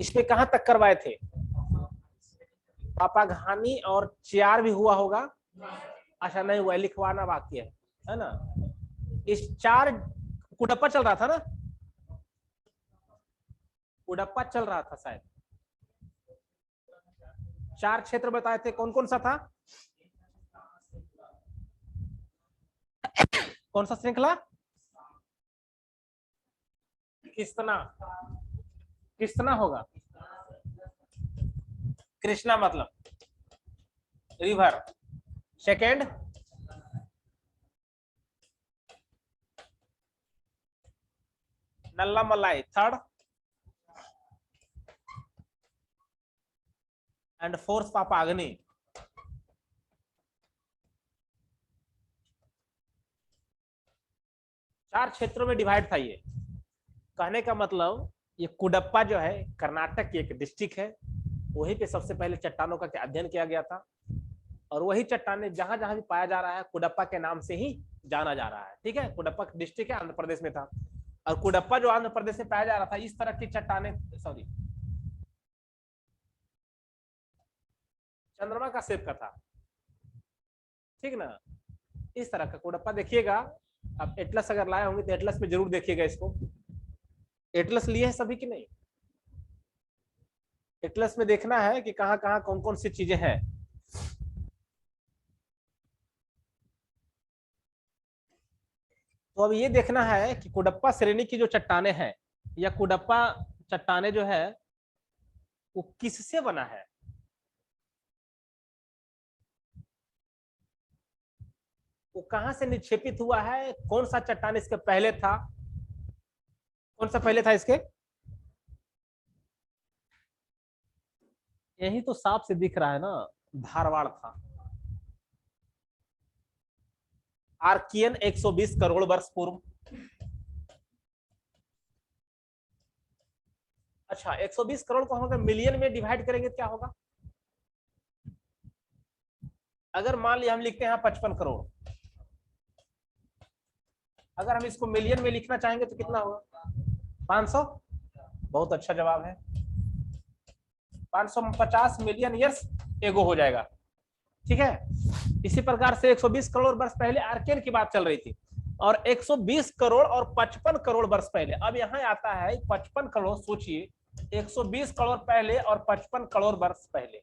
इसमें कहां तक करवाए थे? पापाघानी और चार भी हुआ होगा। अच्छा नहीं हुआ, लिखवाना बाकी है ना। इस चार कुडप्पा चल रहा था ना, कुडप्पा चल रहा था शायद। चार क्षेत्र बताए थे, कौन कौन सा था? कौन सा श्रृंखला? किस्तना, किस्तना होगा? कृष्णा मतलब river. Second Nallamalai. Third and fourth Papagni. चार क्षेत्रों में डिवाइड था ये। कहने का मतलब ये कुडप्पा जो है कर्नाटक की एक डिस्ट्रिक्ट है, वहीं पे सबसे पहले चट्टानों का अध्ययन किया गया था, और वही चट्टानें जहां जहां भी पाया जा रहा है कुडप्पा के नाम से ही जाना जा रहा है। ठीक है, कुडप्पा डिस्ट्रिक्ट है, आंध्र प्रदेश में था, और कुडप्पा जो आंध्र प्रदेश में पाया जा रहा था, इस तरह की चट्टानें, सॉरी, चंद्रमा का शेप का था, ठीक ना। इस तरह का कुडप्पा देखिएगा। अब एटलस अगर लाए होंगे तो एटलस में जरूर देखिएगा इसको। एटलस लिए है सभी की नहीं? एटलस में देखना है कि कहां कहां कौन कौन सी चीजें हैं। तो अब ये देखना है कि कुडप्पा श्रेणी की जो चट्टाने हैं, या कुडप्पा चट्टाने जो है वो किससे बना है। वो कहां से निक्षेपित हुआ है, कौन सा चट्टान इसके पहले था, कौन सा पहले था इसके? यही तो साफ से दिख रहा है ना, धारवाड़ था। आर्कियन 120 करोड़ वर्ष पूर्व। अच्छा, 120 करोड़ को हम अगर मिलियन में डिवाइड करेंगे तो क्या होगा? अगर मान लिया हम लिखते हैं 55 करोड़, अगर हम इसको मिलियन में लिखना चाहेंगे तो कितना होगा? 500। बहुत अच्छा जवाब है। 550 मिलियन ईयर्स एगो हो जाएगा। ठीक है, इसी प्रकार से 120 करोड़ वर्ष पहले आर्कियन की बात चल रही थी, और 120 करोड़ और 55 करोड़ वर्ष पहले। अब यहां आता है 55 करोड़, सोचिए 120 करोड़ पहले और 55 करोड़ वर्ष पहले,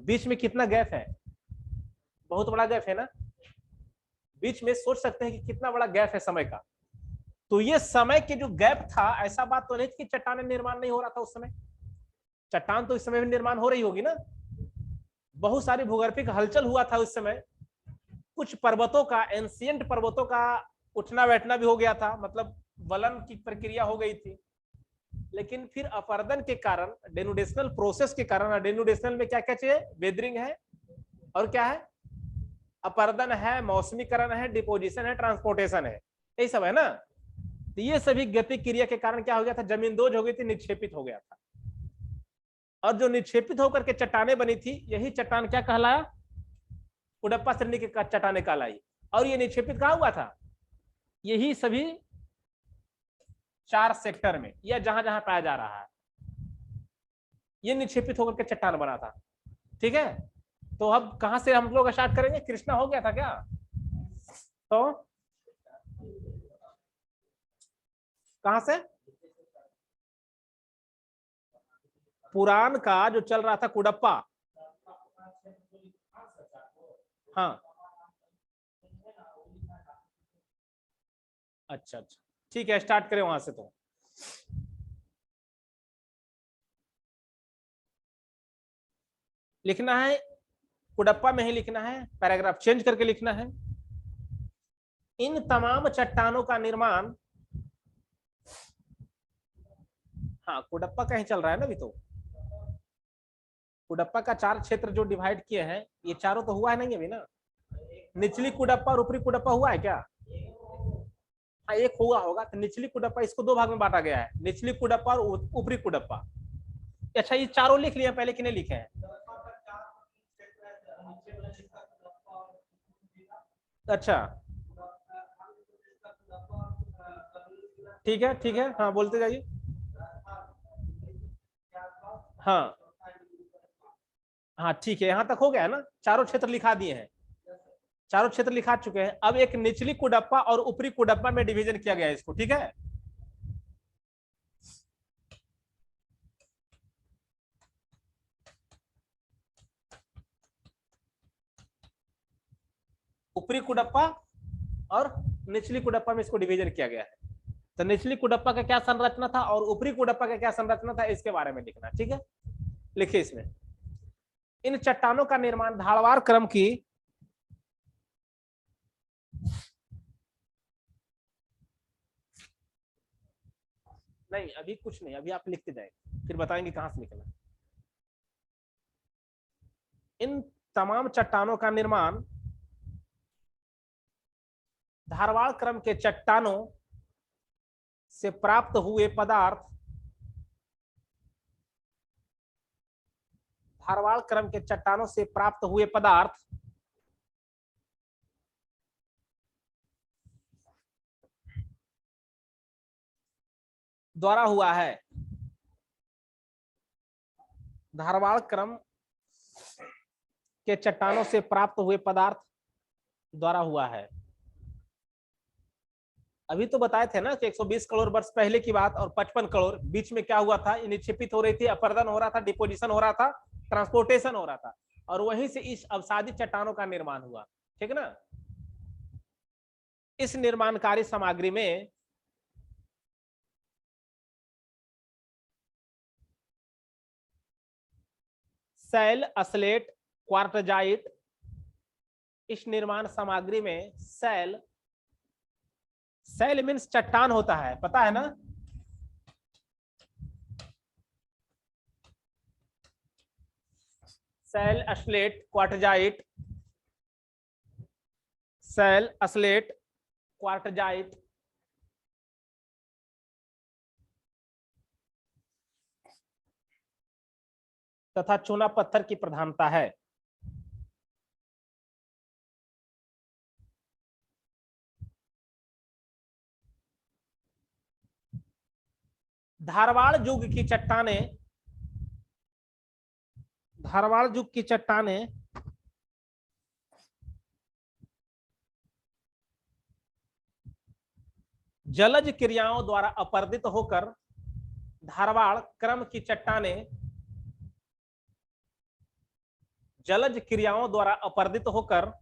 बीच में कितना गैप है? बहुत बड़ा गैप है ना। बीच में सोच सकते हैं कि कितना बड़ा गैप है समय का। तो ये समय के जो गैप था, ऐसा बात तो नहीं कि चट्टान निर्माण नहीं हो रहा था उस समय, चट्टान तो इस समय भी निर्माण हो रही होगी ना। बहुत सारी भूगर्भिक हलचल हुआ था उस समय, कुछ पर्वतों का, एंशियंट पर्वतों का उठना बैठना भी हो गया था, मतलब वलन की प्रक्रिया हो गई थी। लेकिन फिर अपर्दन के कारण, डेनुडेशनल प्रोसेस के कारण, डेनुडेशनल में क्या क्या चाहिए? वेदरिंग है, और क्या है? अपर्दन है, मौसमीकरण है, डिपोजिशन है, ट्रांसपोर्टेशन है, यही सब है ना। तो ये सभी गति क्रिया के कारण क्या हो गया था? जमीन दोज हो गई थी, निक्षेपित हो गया था, और जो निक्षेपित होकर के चट्टाने बनी थी, यही चट्टान क्या कहलाया? कुडप्पा श्रेणी की चट्टाने कहलाई। और ये निक्षेपित कहां हुआ था? यही सभी चार सेक्टर में, या जहां जहां पाया जा रहा है, ये निक्षेपित होकर के चट्टान बना था। ठीक है, तो अब कहां से हम लोग स्टार्ट करेंगे? कृष्णा हो गया था क्या? तो कहां से? पुराण का जो चल रहा था कुडप्पा। हाँ, अच्छा अच्छा, ठीक है, स्टार्ट करें वहां से। तो लिखना है, कुडप्पा में ही लिखना है, पैराग्राफ चेंज करके लिखना है। इन तमाम चट्टानों का निर्माण, हाँ कुडप्पा का ही चल रहा है ना अभी तो। कुडप्पा का चार क्षेत्र जो डिवाइड किए हैं, ये चारों तो हुआ है नहीं अभी ना। निचली कुडप्पा और ऊपरी कुडप्पा हुआ है क्या? हाँ, एक हुआ होगा। तो निचली कुडप्पा, इसको दो भाग में बांटा गया है, निचली कुडप्पा और ऊपरी कुडप्पा। अच्छा, ये चारों लिख लिया पहले कि नहीं लिखे हैं? अच्छा, ठीक है ठीक है, हाँ बोलते जाइए। हाँ हाँ ठीक है, यहां तक हो गया है ना, चारों क्षेत्र लिखा दिए हैं, चारों क्षेत्र लिखा चुके हैं। अब एक निचली कुडप्पा और ऊपरी कुडप्पा में डिवीजन किया गया है इसको, ठीक है। ऊपरी कुडप्पा और निचली कुडप्पा में इसको डिवीजन किया गया है। तो निचली कुडप्पा का क्या संरचना था और ऊपरी कुडप्पा का क्या संरचना था, इसके बारे में लिखना, ठीक है। लिखिए इसमें, इन चट्टानों का निर्माण धारवाड़ क्रम की नहीं, अभी कुछ नहीं, अभी आप लिखते जाएंगे फिर बताएंगे कहां से लिखना। इन तमाम चट्टानों का निर्माण धारवाड़ क्रम के चट्टानों से प्राप्त हुए पदार्थ, धारवाड़ क्रम के चट्टानों से प्राप्त हुए पदार्थ द्वारा हुआ है। धारवाड़ क्रम के चट्टानों से प्राप्त हुए पदार्थ द्वारा हुआ है। अभी तो बताए थे ना कि 120 करोड़ वर्ष पहले की बात और 55 करोड़, बीच में क्या हुआ था, निक्षेपित हो रही थी, अपर्दन हो रहा था, डिपोजिशन हो रहा था, ट्रांसपोर्टेशन हो रहा था, और वहीं से इस अवसादी चट्टानों का निर्माण हुआ, ठीक ना। इस निर्माणकारी सामग्री में सैल, असलेट, क्वार्टजाइट, इस निर्माण सामग्री में सैल, सैल मीन्स चट्टान होता है, पता है ना। सैल, असलेट, क्वार्टजाइट, सैल, असलेट, क्वार्टजाइट तथा चूना पत्थर की प्रधानता है। धारवाड़ युग की चट्टानें, धारवाड़ युग की चट्टानें जलज क्रियाओं द्वारा अपर्दित होकर, धारवाड़ क्रम की चट्टानें जलज क्रियाओं द्वारा अपर्दित होकर,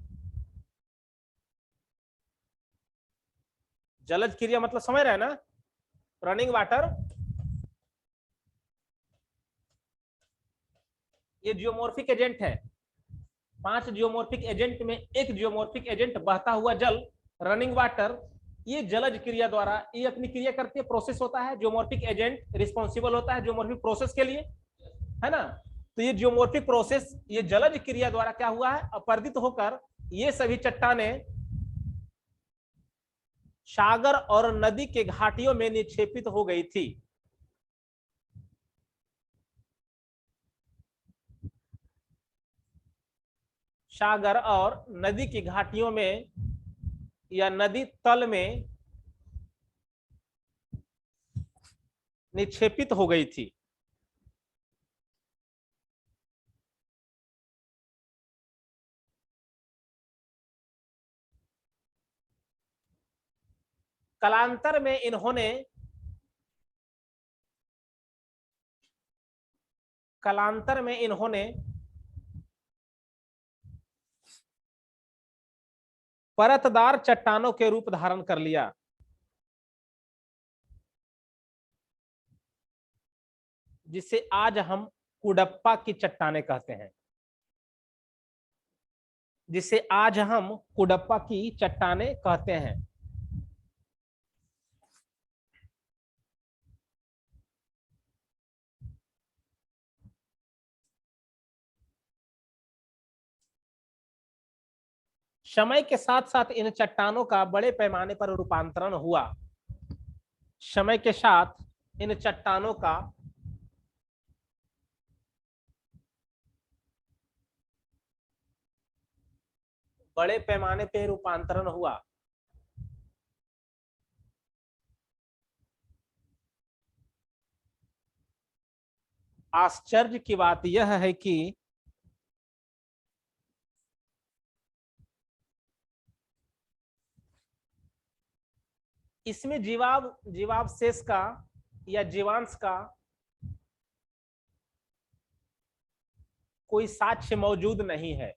जलज क्रिया मतलब समझ रहे हैं ना, रनिंग वाटर, ये जियोमॉर्फिक एजेंट है। 5 जियोमॉर्फिक एजेंट में एक जियोमॉर्फिक एजेंट बहता हुआ जल, रनिंग वाटर, ये जलज क्रिया द्वारा ये अपनी क्रिया करके प्रोसेस होता है। जियोमॉर्फिक एजेंट रिस्पॉन्सिबल होता है जियोमॉर्फिक प्रोसेस के लिए, है ना। तो ये जियोमॉर्फिक प्रोसेस, ये जलज क्रिया द्वारा क्या हुआ है, अपर्दित होकर ये सभी चट्टानें सागर और नदी के घाटियों में निक्षेपित हो गई थी। सागर और नदी की घाटियों में या नदी तल में निक्षेपित हो गई थी। कालांतर में इन्होंने, कालांतर में इन्होंने परतदार चट्टानों के रूप धारण कर लिया। जिसे आज हम कुडप्पा की चट्टानें कहते हैं, जिसे आज हम कुडप्पा की चट्टानें कहते हैं। समय के साथ साथ इन चट्टानों का बड़े पैमाने पर रूपांतरण हुआ। समय के साथ इन चट्टानों का बड़े पैमाने पर रूपांतरण हुआ। आश्चर्य की बात यह है कि इसमें जीवावशेष का या जीवांश का कोई साक्ष्य मौजूद नहीं है,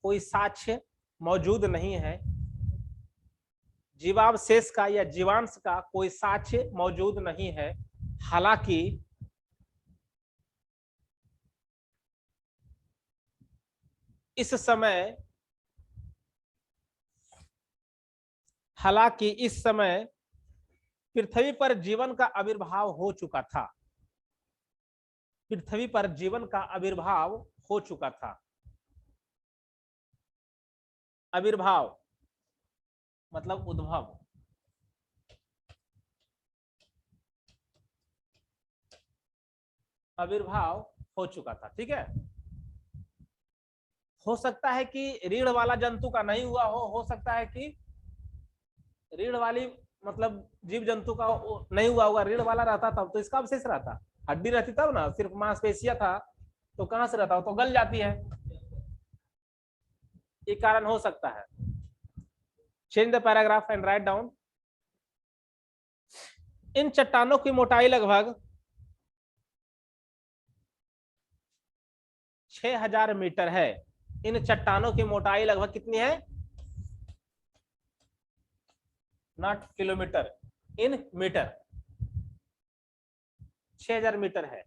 कोई साक्ष्य मौजूद नहीं है, जीवावशेष का या जीवांश का कोई साक्ष्य मौजूद नहीं है। हालांकि इस समय पृथ्वी पर जीवन का आविर्भाव हो चुका था, पृथ्वी पर जीवन का आविर्भाव हो चुका था। आविर्भाव मतलब उद्भव, आविर्भाव हो चुका था। ठीक है, हो सकता है कि रीढ़ वाला जंतु का नहीं हुआ हो सकता है कि रीढ़ वाली मतलब जीव जंतु का नहीं हुआ होगा, रीढ़ वाला रहता तब तो इसका अवशेष रहता, हड्डी रहती तब ना, सिर्फ मांसपेशिया था तो कहां से रहता हो, तो गल जाती है, ये कारण हो सकता है। Change the paragraph and write down. इन चट्टानों की मोटाई लगभग 6000 मीटर है। इन चट्टानों की मोटाई लगभग कितनी है, not kilometre, in metre, 6000 metre है।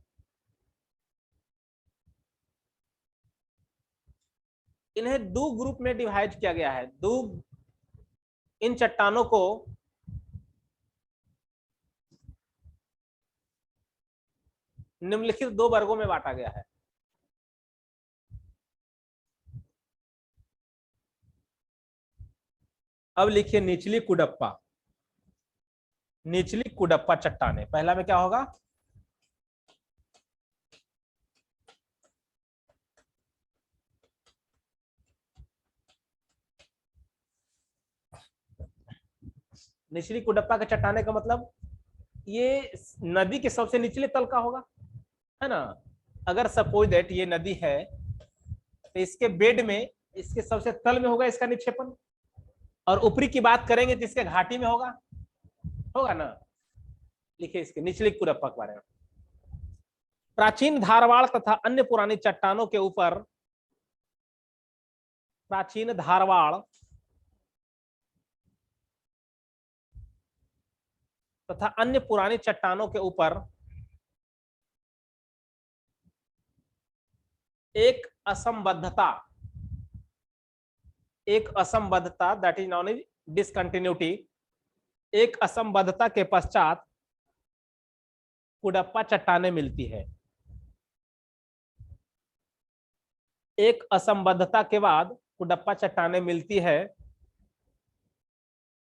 इन्हें दो ग्रुप में डिवाइड किया गया है, इन चट्टानों को निम्नलिखित दो वर्गों में बांटा गया है। अब लिखिए निचली कुडप्पा, निचली कुडप्पा चट्टाने। पहला में क्या होगा, निचली कुडप्पा के चट्टाने का मतलब ये नदी के सबसे निचले तल का होगा, है ना। अगर सपोज दैट ये नदी है तो इसके बेड में, इसके सबसे तल में होगा इसका निक्षेपण, और ऊपरी की बात करेंगे तो इसके घाटी में होगा, होगा ना। लिखिए इसके निचली कुडप्पा के बारे में। प्राचीन धारवाड़ तथा अन्य पुरानी चट्टानों के ऊपर, प्राचीन धारवाड़ तथा अन्य पुरानी चट्टानों के ऊपर एक असंबद्धता that is known is discontinuity, एक असंबद्धता के पश्चात कुडप्पा चट्टानें मिलती है। एक असंबद्धता के बाद कुडप्पा चट्टानें मिलती है,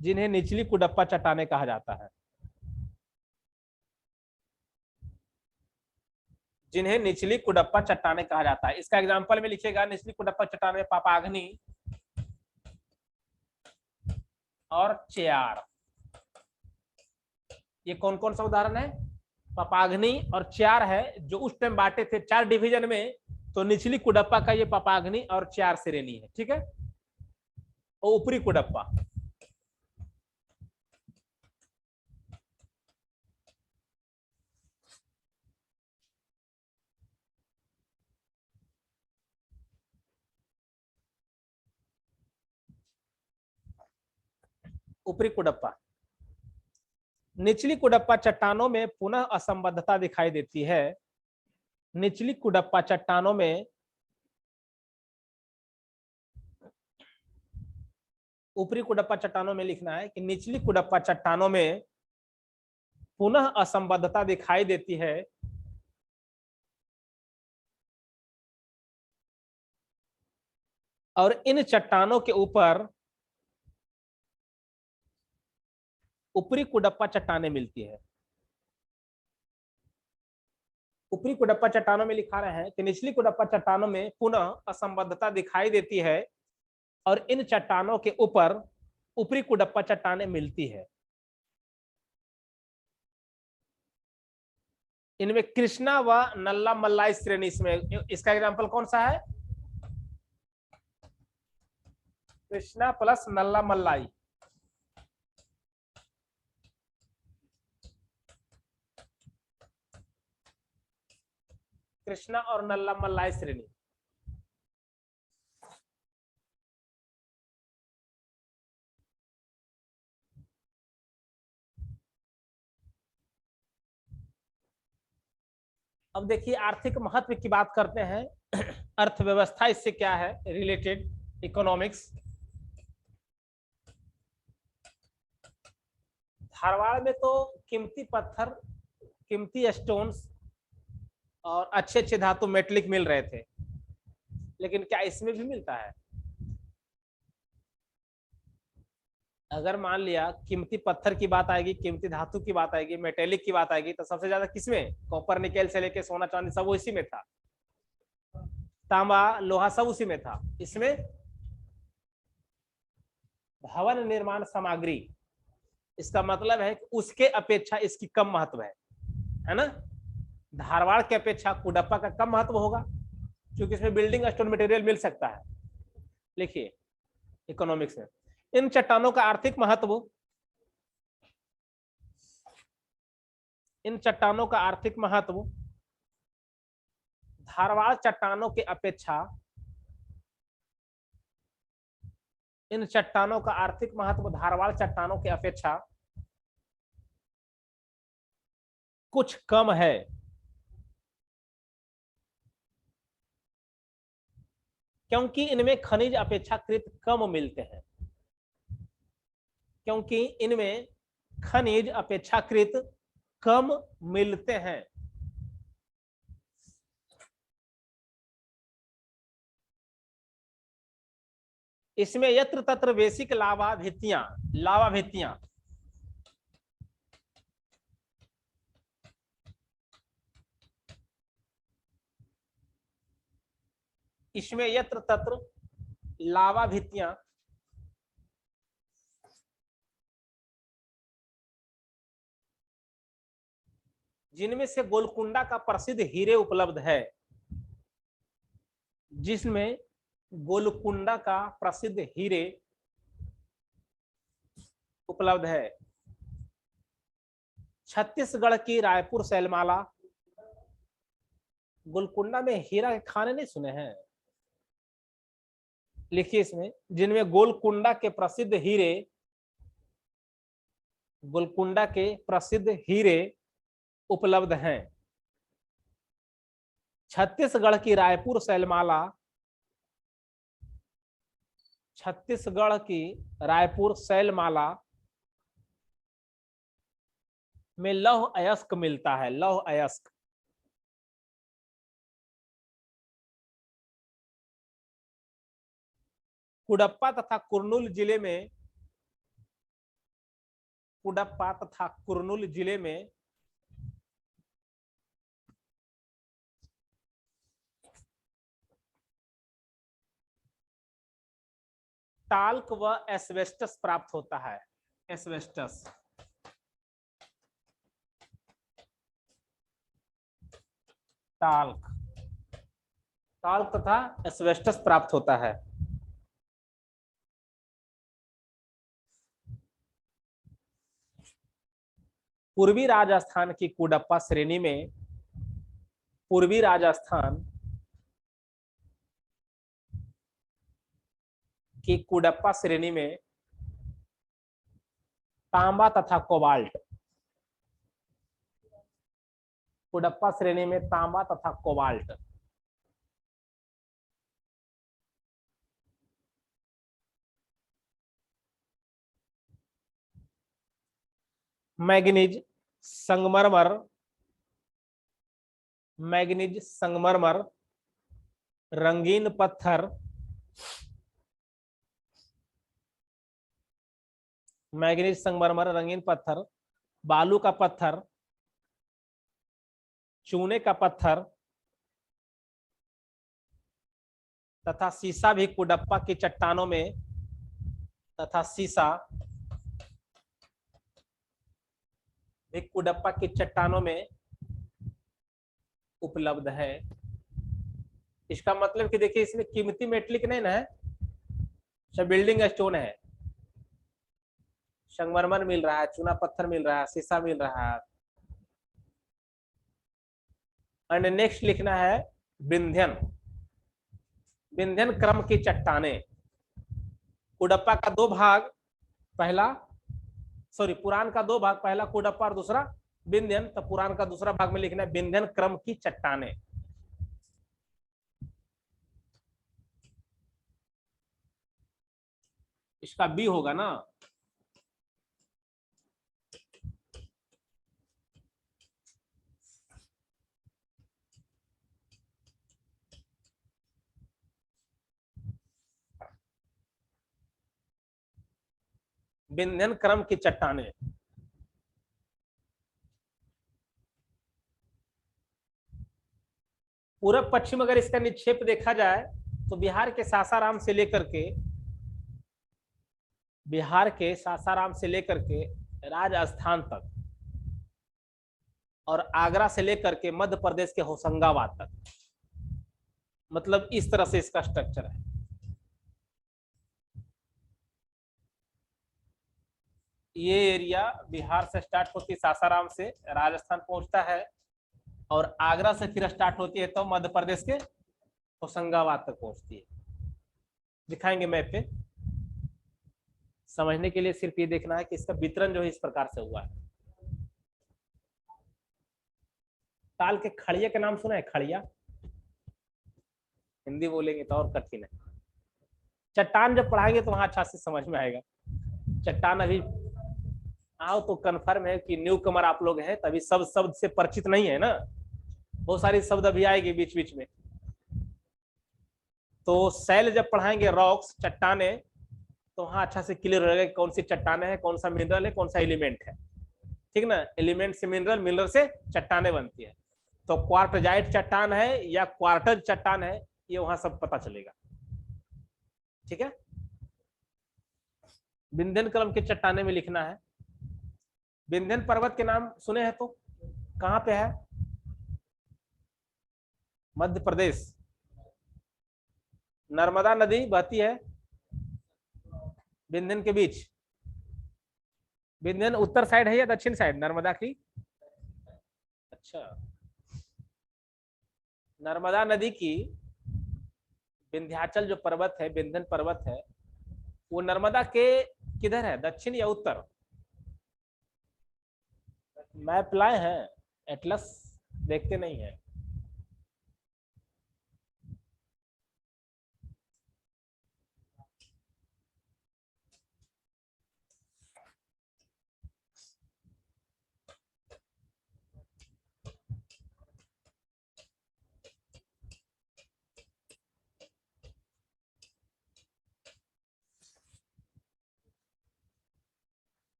जिन्हें निचली कुडप्पा चट्टानें कहा जाता है, जिन्हें निचली कुडप्पा चट्टानें कहा जाता है। इसका एग्जांपल में लिखिएगा, निचली कुडप्पा चट्टान में पापाग्नि और च्यार। ये कौन कौन सा उदाहरण है, पापाग्नि और च्यार है, जो उस टाइम बांटे थे 4 डिवीजन में, तो निचली कुडप्पा का ये पापाग्नि और च्यार श्रेणी है। ठीक है, और ऊपरी कुडप्पा, ऊपरी कुडप्पा। निचली कुडप्पा चट्टानों में पुनः असंबद्धता दिखाई देती है। निचली कुडप्पा चट्टानों में, ऊपरी कुडप्पा चट्टानों में लिखना है कि निचली कुडप्पा चट्टानों में पुनः असंबद्धता दिखाई देती है, और इन चट्टानों के ऊपर ऊपरी कुडप्पा चट्टानें मिलती है। ऊपरी कुडप्पा चट्टानों में लिखा रहे हैं कि निचली कुडप्पा चट्टानों में पुनः असंबद्धता दिखाई देती है, और इन चट्टानों के ऊपर ऊपरी कुडप्पा चट्टानें मिलती है। इनमें कृष्णा व नल्ला मल्लाई श्रेणी, इसमें इसका एग्जांपल कौन सा है? कृष्णा प्लस नल्ला मल्लाई। कृष्णा और नल्ला मल्लाई श्रेणी। अब देखिए आर्थिक महत्व की बात करते हैं। अर्थव्यवस्था इससे क्या है रिलेटेड, इकोनॉमिक्स। धारवाड़ में तो कीमती पत्थर, कीमती स्टोन्स और अच्छे अच्छे धातु मेटलिक मिल रहे थे, लेकिन क्या इसमें भी मिलता है? अगर मान लिया कीमती पत्थर की बात आएगी, कीमती धातु की बात आएगी, मेटेलिक की बात आएगी, तो सबसे ज्यादा किसमें? कॉपर निकेल से लेके सोना चांदी सब उसी में था, तांबा लोहा सब उसी में था। इसमें भवन निर्माण सामग्री, इसका मतलब है कि उसके अपेक्षा इसकी कम महत्व है ना। धारवाड़ के अपेक्षा कुडप्पा का कम महत्व होगा, क्योंकि इसमें बिल्डिंग स्टोन मटेरियल मिल सकता है। लिखिए इकोनॉमिक्स में इन चट्टानों का आर्थिक महत्व, इन चट्टानों का आर्थिक महत्व धारवाड़ चट्टानों के अपेक्षा, इन चट्टानों का आर्थिक महत्व धारवाड़ चट्टानों के अपेक्षा कुछ कम है। क्योंकि इनमें खनिज अपेक्षाकृत कम मिलते हैं, क्योंकि इनमें खनिज अपेक्षाकृत कम मिलते हैं। इसमें यत्र तत्र बेसिक लावा भित्तियां, लावा भित्तियां, इसमें यत्र तत्र लावा भित्तियां जिनमें से गोलकुंडा का प्रसिद्ध हीरे उपलब्ध है, जिसमें गोलकुंडा का प्रसिद्ध हीरे उपलब्ध है। छत्तीसगढ़ की रायपुर सैलमाला, गोलकुंडा में हीरा के खाने नहीं सुने हैं? लिखिए इसमें जिनमें गोलकुंडा के प्रसिद्ध हीरे, गोलकुंडा के प्रसिद्ध हीरे उपलब्ध हैं। छत्तीसगढ़ की रायपुर सैलमाला, छत्तीसगढ़ की रायपुर सैलमाला में लौह अयस्क मिलता है, लौह अयस्क। कुडप्पा तथा कुर्नूल जिले में, कुडप्पा तथा कुर्नूल जिले में टाल्क व एस्बेस्टस प्राप्त होता है, एस्बेस्टस। टाल्क, टाल्क तथा एस्बेस्टस प्राप्त होता है। पूर्वी राजस्थान की कुडप्पा श्रेणी में, पूर्वी राजस्थान की कुडप्पा श्रेणी में तांबा तथा कोबाल्ट, कुडप्पा श्रेणी में तांबा तथा कोबाल्ट, मैग्नीज संगमरमर, मैग्नीज संगमरमर, रंगीन पत्थर, मैग्नीज संगमरमर, रंगीन पत्थर, बालू का पत्थर, चूने का पत्थर तथा सीसा भी कुडप्पा की चट्टानों में, तथा सीसा भी कुडप्पा की चट्टानों में उपलब्ध है। इसका मतलब कि देखिए इसमें कीमती मेटलिक नहीं ना है, अच्छा बिल्डिंग स्टोन है, संगमरमर मिल रहा है, चूना पत्थर मिल रहा है, शीशा मिल रहा है। एंड नेक्स्ट लिखना है विंध्यन, विंध्यन क्रम की चट्टाने। कुडप्पा का दो भाग, पहला सॉरी पुराण का दो भाग, पहला कुडप्पा और दूसरा विंध्यन, तो पुराण का दूसरा भाग में लिखना है विंध्यन क्रम की चट्टाने। इसका बी होगा ना। विंध्यन क्रम की चट्टाने। पूरब पश्चिम अगर इसका निक्षेप देखा जाए तो बिहार के सासाराम से लेकर के राजस्थान तक, और आगरा से लेकर के मध्य प्रदेश के होशंगाबाद तक, मतलब इस तरह से इसका स्ट्रक्चर है। ये एरिया बिहार से स्टार्ट होती है, सासाराम से राजस्थान पहुंचता है, और आगरा से फिर स्टार्ट होती है तो मध्य प्रदेश के होशंगाबाद तक पहुंचती है। दिखाएंगे मैप पे। समझने के लिए सिर्फ ये देखना है कि इसका वितरण जो है इस प्रकार से हुआ है। ताल के खड़िया का नाम सुना है? खड़िया हिंदी बोलेंगे तो और कठिन है। चट्टान जब पढ़ाएंगे तो वहां अच्छा से समझ में आएगा। चट्टान अभी आओ तो कंफर्म है कि न्यू कमर आप लोग हैं, तभी सब शब्द से परिचित नहीं है ना, बहुत सारी शब्द अभी आएगी बीच बीच में। तो सेल जब पढ़ाएंगे रॉक्स चट्टाने, तो वहां अच्छा से क्लियर रहेगा कौन सी चट्टाने है, कौन सा मिनरल है, कौन सा एलिमेंट है। ठीक ना, एलिमेंट से मिनरल, मिनरल से चट्टाने बनती है। तो क्वार्टजाइट चट्टान है या क्वार्टज चट्टान है, ये वहां सब पता चलेगा। ठीक है, विंध्यन क्रम के चट्टाने में लिखना है। विंध्यन पर्वत के नाम सुने हैं तो कहां पे है? मध्य प्रदेश। नर्मदा नदी बहती है विंध्यन के बीच। विंध्यन उत्तर साइड है या दक्षिण साइड नर्मदा की? अच्छा, नर्मदा नदी की विंध्याचल जो पर्वत है, विंध्यन पर्वत है, वो नर्मदा के किधर है, दक्षिण या उत्तर? मैप लाए हैं? एटलस देखते नहीं है।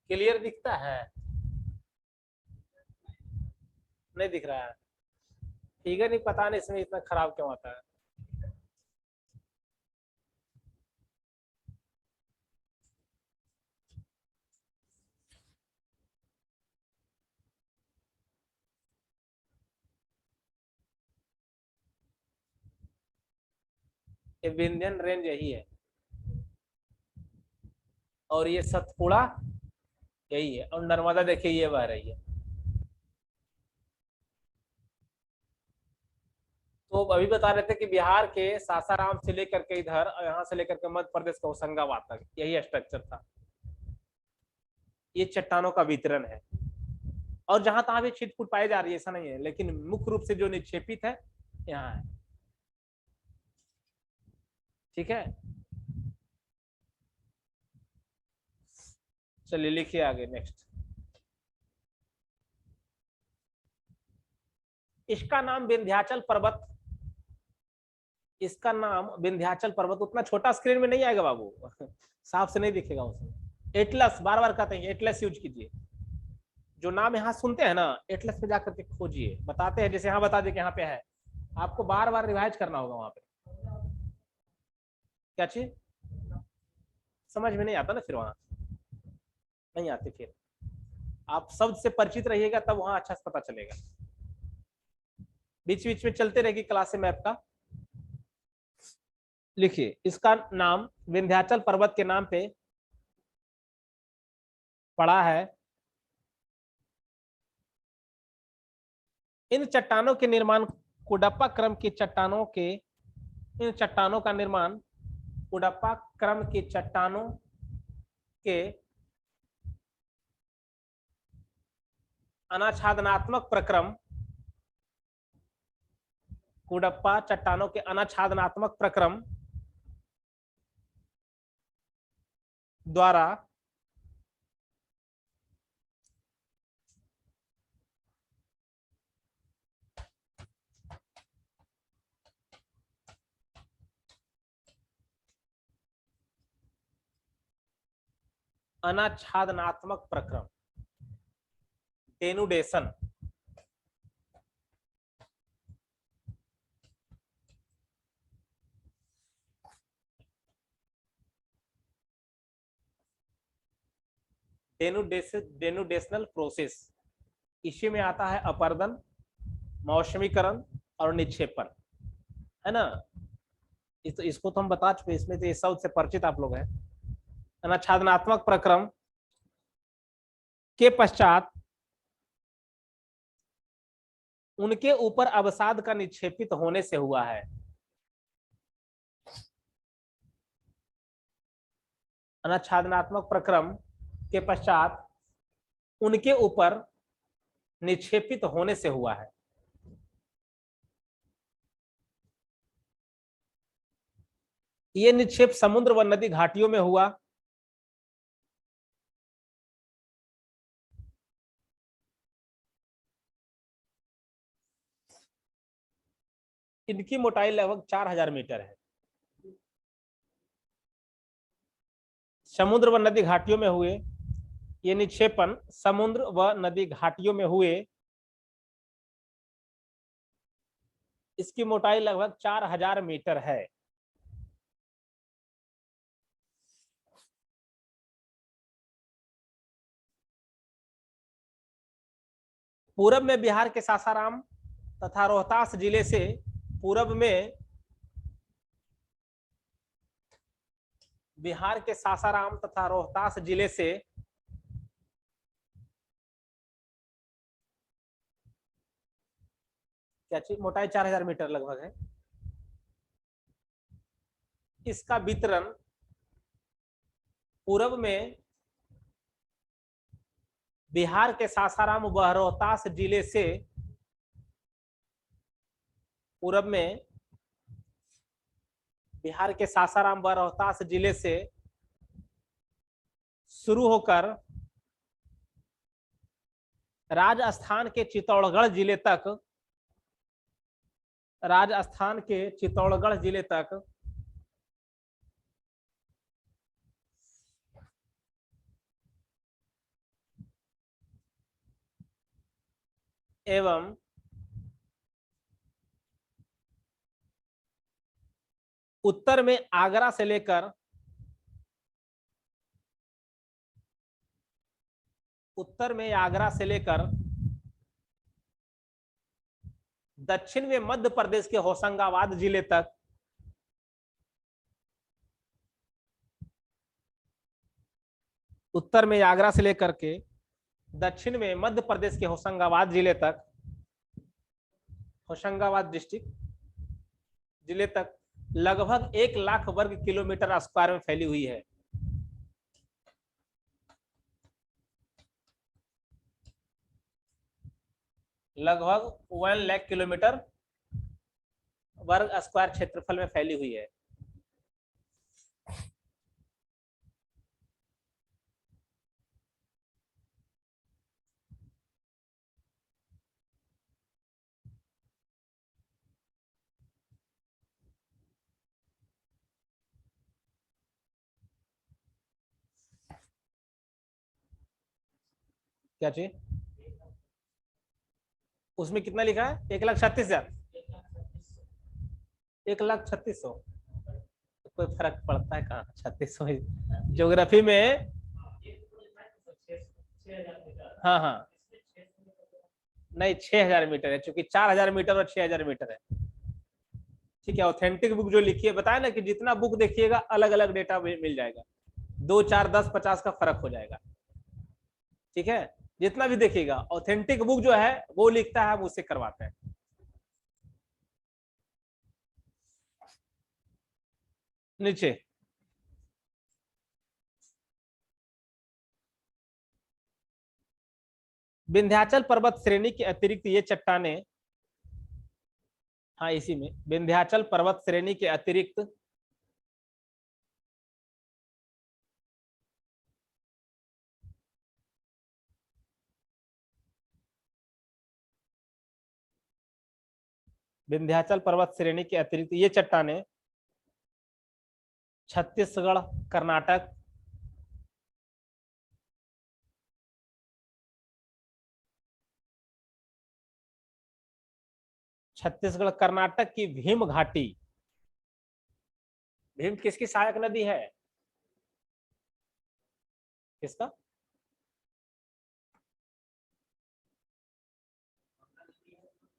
क्लियर दिखता है? नहीं दिख रहा है? ठीक है, नहीं पता नहीं इसमें इतना खराब क्यों आता है। ये विंध्यन रेंज यही है, और ये सतपुड़ा यही है, और नर्मदा देखिए ये बह रही है। तो अभी बता रहे थे कि बिहार के सासाराम से लेकर के इधर, और यहाँ से लेकर के मध्य प्रदेश का होशंगाबाद तक यही स्ट्रक्चर था। ये चट्टानों का वितरण है, और जहां तहां भी छिटपुट पाई जा रही है ऐसा नहीं है, लेकिन मुख्य रूप से जो निक्षेपित है यहाँ है। ठीक है, चलिए लिखिए आगे नेक्स्ट। इसका नाम विंध्याचल पर्वत, इसका नाम विंध्याचल पर्वत। उतना छोटा स्क्रीन में नहीं आएगा बाबू, साफ से नहीं दिखेगा उसमें। एटलस, बार बार कहते हैं एटलस यूज कीजिए। जो नाम यहाँ सुनते हैं ना, एटलस पे जाकर के खोजिए, बताते हैं, जैसे यहाँ बता दे कि यहाँ पे है, आपको बार बार रिवाइज करना होगा वहां पे। क्या चीज समझ में नहीं आता ना, फिर वहां नहीं आती, फिर आप शब्द से परिचित रहिएगा तब वहां अच्छा से पता चलेगा। बीच बीच में चलते रहेगी क्लास मैप का। लिखिए, इसका नाम विंध्याचल पर्वत के नाम पे पड़ा है। इन चट्टानों के निर्माण कुडप्पा क्रम की चट्टानों के, इन चट्टानों का निर्माण कुडप्पा क्रम की चट्टानों के अनाच्छादनात्मक प्रक्रम, कुडप्पा चट्टानों के अनाच्छादनात्मक प्रक्रम द्वारा अनाच्छादनात्मक प्रक्रम, डेनुडेशन, डेनुडेशनल प्रोसेस, इसी में आता है अपर्दन, मौसमीकरण और निक्षेपण, है ना। इसको तो हम बता चुके, इसमें तो ये शब्द से परिचित आप लोग हैं। अनाच्छादनात्मक प्रक्रम के पश्चात उनके ऊपर अवसाद का निक्षेपित होने से हुआ है। अनाच्छादनात्मक प्रक्रम के पश्चात उनके ऊपर निक्षेपित होने से हुआ है। ये निक्षेप समुद्र व नदी घाटियों में हुआ। इनकी मोटाई लगभग 4000 मीटर है। समुद्र व नदी घाटियों में हुए ये निक्षेपण, समुद्र व नदी घाटियों में हुए। इसकी मोटाई लगभग 4000 मीटर है। पूरब में बिहार के सासाराम तथा रोहतास जिले से, पूरब में बिहार के सासाराम तथा रोहतास जिले से क्या चीज, मोटाई 4000 मीटर लगभग है। इसका वितरण पूरब में बिहार के सासाराम व रोहतास जिले से, पूरब में बिहार के सासाराम व रोहतास जिले से शुरू होकर राजस्थान के चित्तौड़गढ़ जिले तक, राजस्थान के चित्तौड़गढ़ जिले तक एवं उत्तर में आगरा से लेकर, उत्तर में आगरा से लेकर दक्षिण में मध्य प्रदेश के होशंगाबाद जिले तक, उत्तर में आगरा से लेकर के दक्षिण में मध्य प्रदेश के होशंगाबाद जिले तक, होशंगाबाद डिस्ट्रिक्ट जिले तक लगभग 1,00,000 वर्ग किलोमीटर स्क्वायर में फैली हुई है। लगभग 1,00,000 किलोमीटर वर्ग स्क्वायर क्षेत्रफल में फैली हुई है। क्या चाहिए? उसमें कितना लिखा है? 1,36,000। 1,36,100। कोई फर्क पड़ता है कहाँ? 3600 ज्योग्राफी में। हाँ हाँ, नहीं 6,000 मीटर है, चूंकि 4,000 मीटर और 6,000 मीटर है। ठीक है, ऑथेंटिक बुक जो लिखी है, बताया ना कि जितना बुक देखिएगा अलग अलग डेटा मिल जाएगा, 2, 4, 10, 50 का फर्क हो जाएगा। ठीक है, जितना भी देखिएगा ऑथेंटिक बुक जो है वो लिखता है, हम उससे करवाते हैं। नीचे विंध्याचल पर्वत श्रेणी के अतिरिक्त ये चट्टाने, हाँ इसी में विंध्याचल पर्वत श्रेणी के अतिरिक्त विंध्याचल पर्वत श्रेणी के अतिरिक्त ये चट्टाने छत्तीसगढ़, कर्नाटक, छत्तीसगढ़ कर्नाटक की भीम घाटी। भीम किसकी सहायक नदी है? किसका?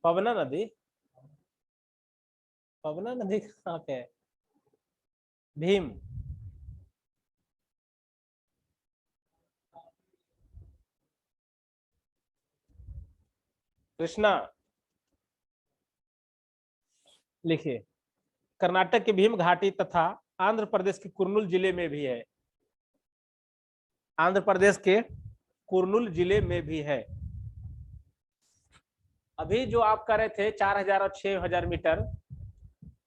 पवना नदी। पवना नदी कहाँ पे है? भीम। कृष्णा। लिखिए, कर्नाटक की भीम घाटी तथा आंध्र प्रदेश के कुर्नूल जिले में भी है। आंध्र प्रदेश के कुर्नूल जिले में भी है। अभी जो आप कर रहे थे 4,000 और 6,000 मीटर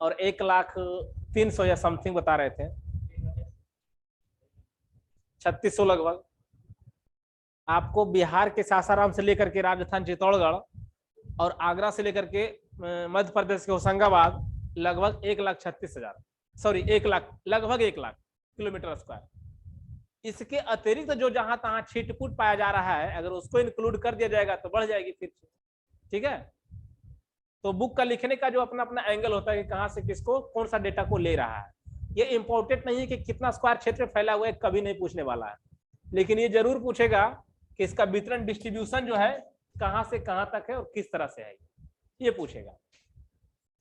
और 1,03,000 या समथिंग बता रहे थे, 3,600 लगभग। आपको बिहार के सासाराम से लेकर के राजस्थान चित्तौड़गढ़ और आगरा से लेकर के मध्य प्रदेश के होशंगाबाद लगभग 1,36,000, सॉरी 1,00,000, लगभग 1,00,000 किलोमीटर स्क्वायर। इसके अतिरिक्त जो जहां तहां छिटपुट पाया जा रहा है, अगर उसको इंक्लूड कर दिया जाएगा तो बढ़ जाएगी फिर। ठीक है, तो बुक का लिखने का जो अपना अपना एंगल होता है कि कहां से किसको कौन सा डेटा को ले रहा है। ये इंपॉर्टेंट नहीं है कि कितना स्क्वायर क्षेत्र फैला हुआ है, कभी नहीं पूछने वाला है, लेकिन ये जरूर पूछेगा कि इसका वितरण डिस्ट्रीब्यूशन जो है कहां से कहां तक है और किस तरह से है, ये पूछेगा।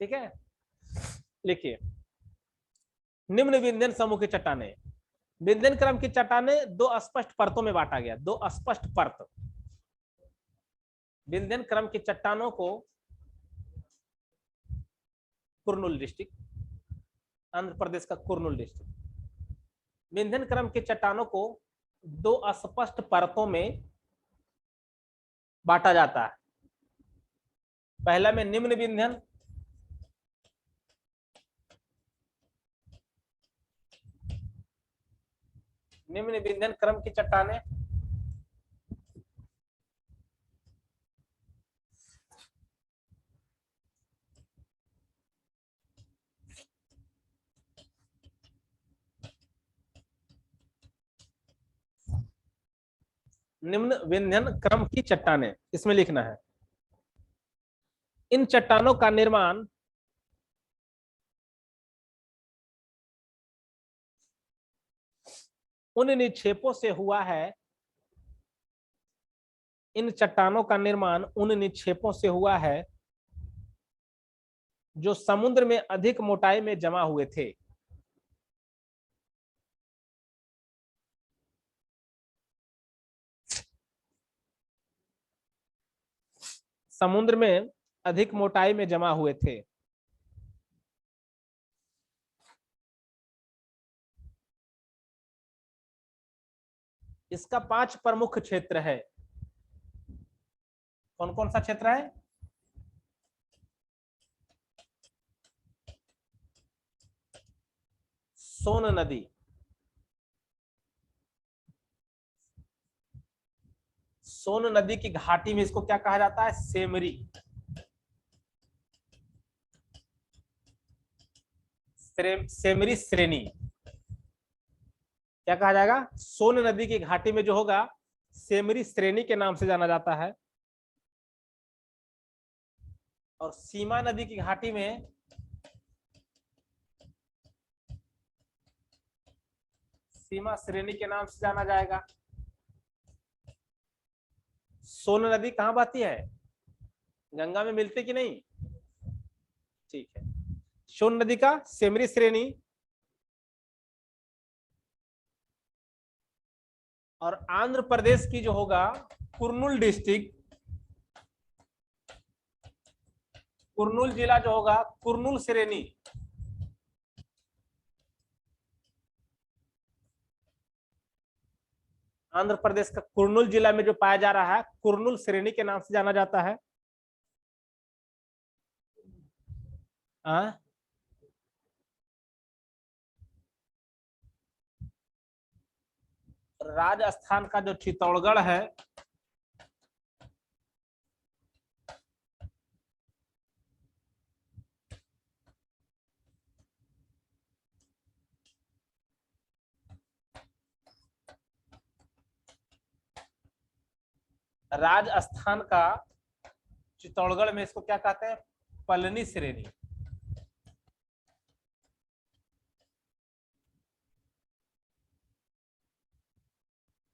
ठीक है, लिखिए, निम्न विंध्यन समूह की चट्टाने, विंध्यन क्रम की चट्टाने दो स्पष्ट परतों में बांटा गया, दो स्पष्ट परत। विंध्यन क्रम की चट्टानों को कुर्नूल डिस्ट्रिक्ट, आंध्र प्रदेश का कुर्नूल डिस्ट्रिक्ट, विंध्यन क्रम की चट्टानों को दो स्पष्ट परतों में बांटा जाता है। पहला में निम्न विंध्यन, निम्न विंध्यन क्रम की चट्टाने, निम्न विंध्यन क्रम की चट्टाने, इसमें लिखना है। इन चट्टानों का निर्माण उन निक्षेपों से हुआ है, इन चट्टानों का निर्माण उन निक्षेपों से हुआ है जो समुद्र में अधिक मोटाई में जमा हुए थे। समुद्र में अधिक मोटाई में जमा हुए थे। इसका 5 प्रमुख क्षेत्र है। कौन कौन सा क्षेत्र है? सोन नदी, सोन नदी की घाटी में इसको क्या कहा जाता है? सेमरी। सेमरी श्रेणी क्या कहा जाएगा? सोन नदी की घाटी में जो होगा सेमरी श्रेणी के नाम से जाना जाता है। और सीमा नदी की घाटी में सीमा श्रेणी के नाम से जाना जाएगा। सोन नदी कहां बहती है? गंगा में मिलती कि नहीं? ठीक है, सोन नदी का सेमरी श्रेणी। और आंध्र प्रदेश की जो होगा कुर्नूल डिस्ट्रिक्ट, कुर्नूल जिला जो होगा कुर्नूल श्रेणी। आंध्र प्रदेश का कुर्नूल जिला में जो पाया जा रहा है कुर्नूल श्रेणी के नाम से जाना जाता है। राजस्थान का जो चित्तौड़गढ़ है राजस्थान का चित्तौड़गढ़ में इसको क्या कहते हैं? पलनी श्रेणी।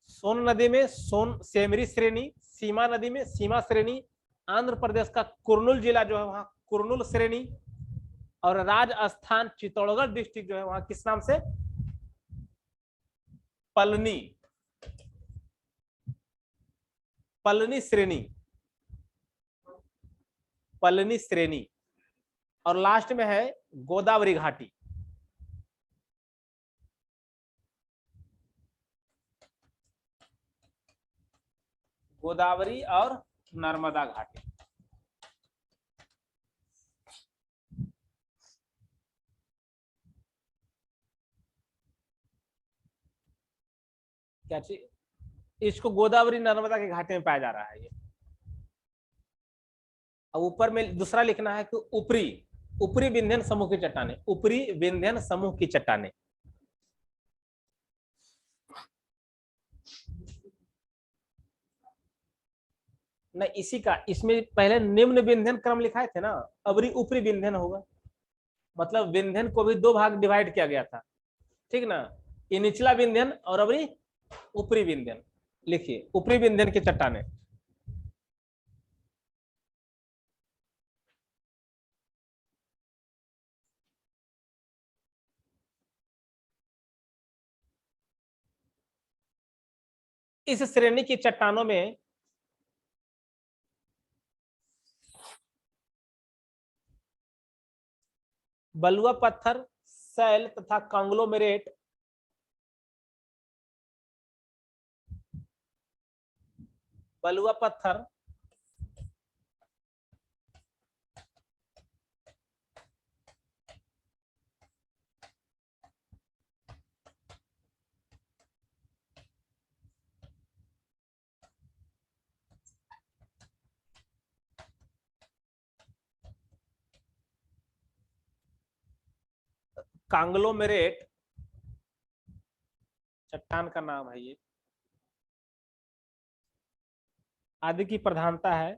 सोन नदी में सोन सेमरी श्रेणी, सीमा नदी में सीमा श्रेणी, आंध्र प्रदेश का कुर्नूल जिला जो है वहां कुर्नूल श्रेणी, और राजस्थान चित्तौड़गढ़ डिस्ट्रिक्ट जो है वहां किस नाम से? पलनी, पलनी श्रेणी, पलनी श्रेणी। और लास्ट में है गोदावरी घाटी। गोदावरी और नर्मदा घाटी। क्या चीज? इसको गोदावरी नर्मदा के घाटे में पाया जा रहा है ये। अब ऊपर में दूसरा लिखना है कि ऊपरी ऊपरी विंध्यन समूह की चट्टाने, ऊपरी विंध्यन समूह की चट्टाने। न इसी का इसमें पहले निम्न विंध्यन क्रम लिखाए थे ना, अब ऊपरी विंध्यन होगा। मतलब विंध्यन को भी दो भाग डिवाइड किया गया था, ठीक ना? ये निचला विंध्यन और अवरी ऊपरी विंध्यन। लिखिए ऊपरी विंध्यन की चट्टाने। इस श्रेणी की चट्टानों में बलुआ पत्थर, सैल तथा कांग्लोमेरेट बलुआ पत्थर, कांग्लोमेरेट चट्टान का नाम है ये, आदि की प्रधानता है।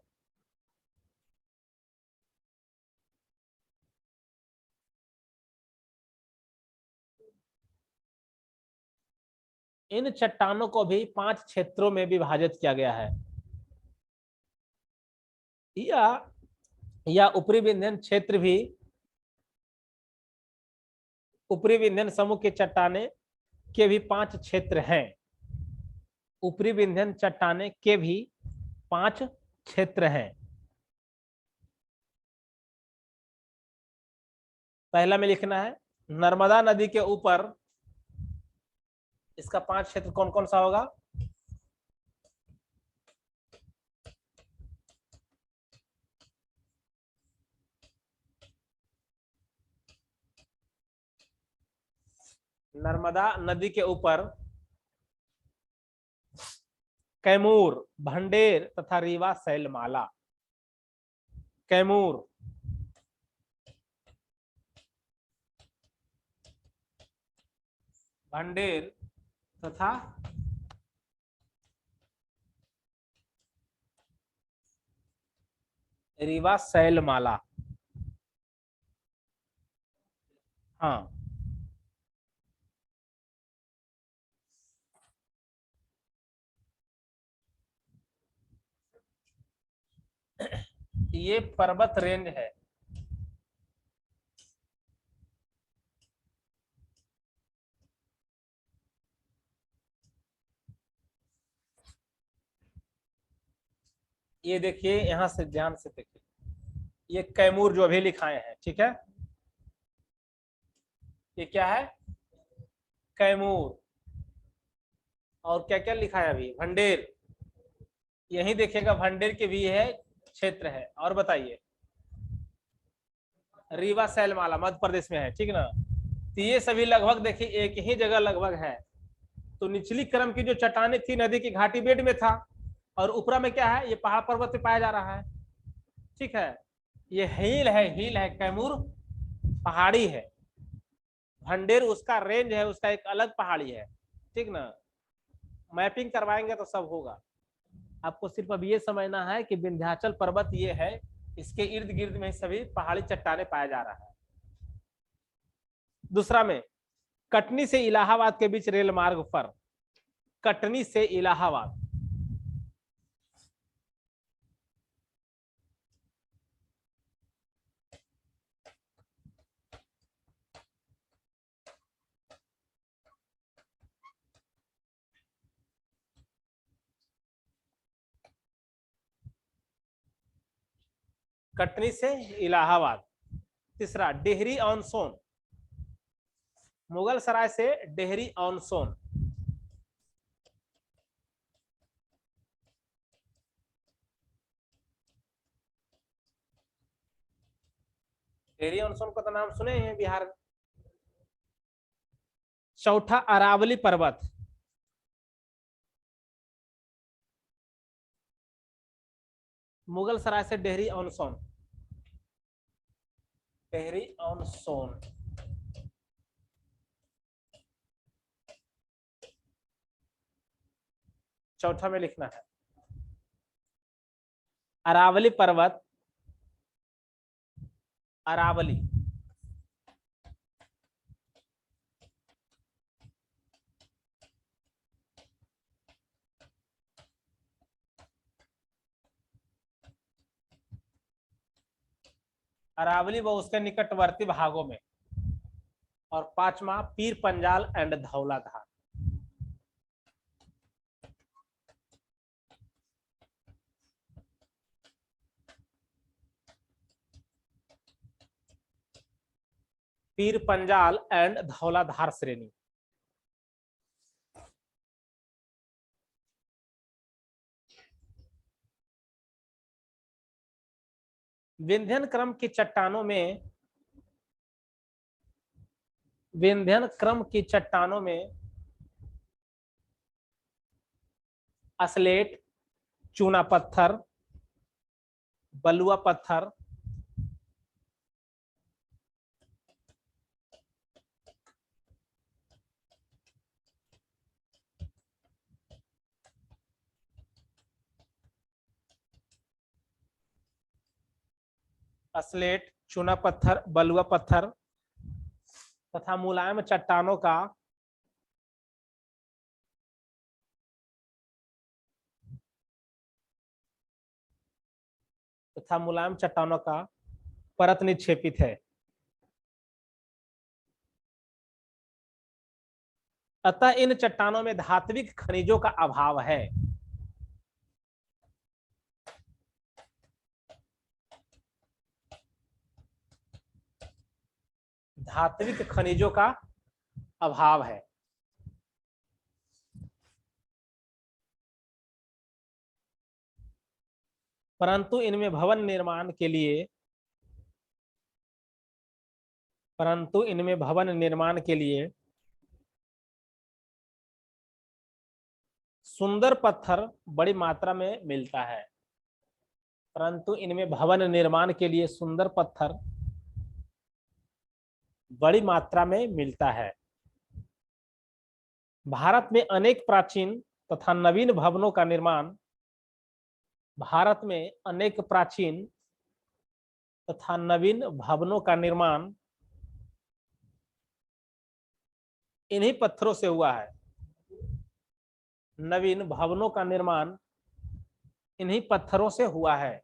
इन चट्टानों को भी 5 क्षेत्रों में विभाजित किया गया है। या ऊपरी विंध्यन क्षेत्र भी, ऊपरी विंध्यन समूह के चट्टाने के भी 5 क्षेत्र हैं। ऊपरी विंध्यन चट्टाने के भी 5 क्षेत्र हैं। पहला में लिखना है नर्मदा नदी के ऊपर इसका 5 क्षेत्र कौन कौन सा होगा? नर्मदा नदी के ऊपर कैमूर, भंडेर तथा रीवा शैलमाला। कैमूर, भंडेर तथा रीवा शैलमाला। हाँ, ये पर्वत रेंज है। ये देखिए, यहां से ध्यान से देखिए, ये कैमूर जो अभी लिखाए हैं, ठीक है, ये क्या है, कैमूर। और क्या क्या लिखा है अभी, भंडेर, यही देखिएगा भंडेर के भी है, क्षेत्र है। और बताइए, रीवा सैलमाला मध्य प्रदेश में है, ठीक ना। तो ये सभी लगभग देखिए एक ही जगह लगभग है। तो निचली क्रम की जो चट्टाने थी नदी की घाटी बेड में था, और ऊपरा में क्या है, ये पहाड़ पर्वत पे पाया जा रहा है, ठीक है। ये हिल है कैमूर, पहाड़ी है। भंडेर उसका रेंज है, उसका एक अलग पहाड़ी है, ठीक ना। मैपिंग करवाएंगे तो सब होगा। आपको सिर्फ अब ये समझना है कि विंध्याचल पर्वत ये है, इसके इर्द गिर्द में सभी पहाड़ी चट्टाने पाया जा रहा है। दूसरा में, कटनी से इलाहाबाद के बीच रेल मार्ग पर, कटनी से इलाहाबाद, कटनी से इलाहाबाद। तीसरा, डेहरी ऑन सोन, मुगल सराय से डेहरी ऑन सोन। डेहरी ऑन सोन का तो नाम सुने हैं बिहार में। चौथा, अरावली पर्वत, मुगल सराय से डेहरी ऑन सोन, डेहरी ऑन सोन। चौथा में लिखना है अरावली पर्वत, अरावली। अरावली व उसके निकटवर्ती भागों में। और पांचवा, पीर पंजाल एंड धौलाधार। पीर पंजाल एंड धौलाधार श्रेणी। विंध्यन क्रम की चट्टानों में, विंध्यन क्रम की चट्टानों में असलेट, चूना पत्थर, बलुआ पत्थर, असलेट, चूना पत्थर, बलुआ पत्थर तथा मुलायम चट्टानों का मुलायम चट्टानों का परत निक्षेपित है। अतः इन चट्टानों में धात्विक खनिजों का अभाव है। धात्विक खनिजों का अभाव है। परंतु इनमें भवन निर्माण के लिए, परंतु इनमें भवन निर्माण के लिए सुंदर पत्थर बड़ी मात्रा में मिलता है। परंतु इनमें भवन निर्माण के लिए सुंदर पत्थर बड़ी मात्रा में मिलता है। भारत में अनेक प्राचीन तथा नवीन भवनों का निर्माण, भारत में अनेक प्राचीन तथा नवीन भवनों का निर्माण इन्हीं पत्थरों से हुआ है। नवीन भवनों का निर्माण इन्हीं पत्थरों से हुआ है।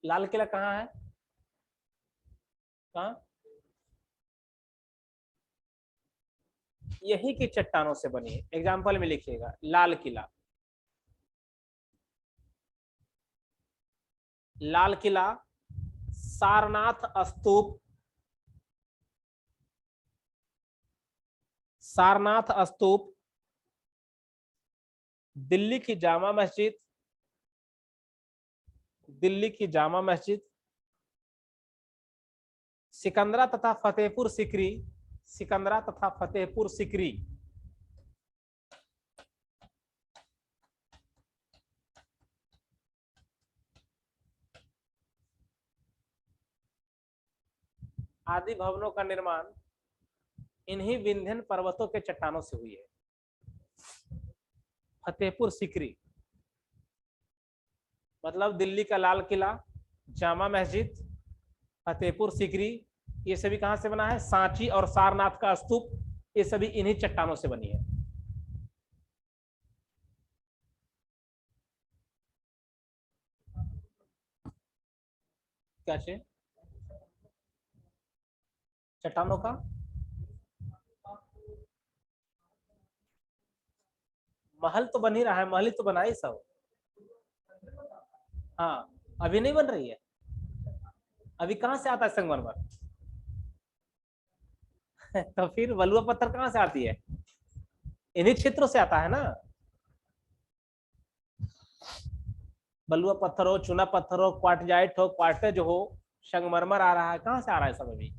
लाल किला कहाँ है? कहाँ? यही की चट्टानों से बनी है। एग्जाम्पल में लिखिएगा लाल किला। लाल किला, सारनाथ स्तूप, सारनाथ स्तूप, दिल्ली की जामा मस्जिद, दिल्ली की जामा मस्जिद, सिकंदरा तथा फतेहपुर सिकरी, सिकंदरा तथा फतेहपुर सिकरी, आदि भवनों का निर्माण इन्हीं विंध्यन पर्वतों के चट्टानों से हुई है। फतेहपुर सिकरी मतलब दिल्ली का लाल किला, जामा मस्जिद, फतेहपुर सिकरी, ये सभी कहां से बना है? सांची और सारनाथ का स्तूप, ये सभी इन्हीं चट्टानों से बनी है। क्या चाहिए? चट्टानों का महल तो बन ही रहा है, महल ही तो बना ही सब। हाँ, अभी नहीं बन रही है। अभी कहां से आता है संगमरमर? तो फिर बलुआ पत्थर कहां से आती है? इन्हीं क्षेत्रों से आता है ना। बलुआ पत्थर हो, चूना पत्थर हो, क्वार्टजाइट हो, क्वार्टेज हो, संगमरमर आ रहा है, कहां से आ रहा है सब? अभी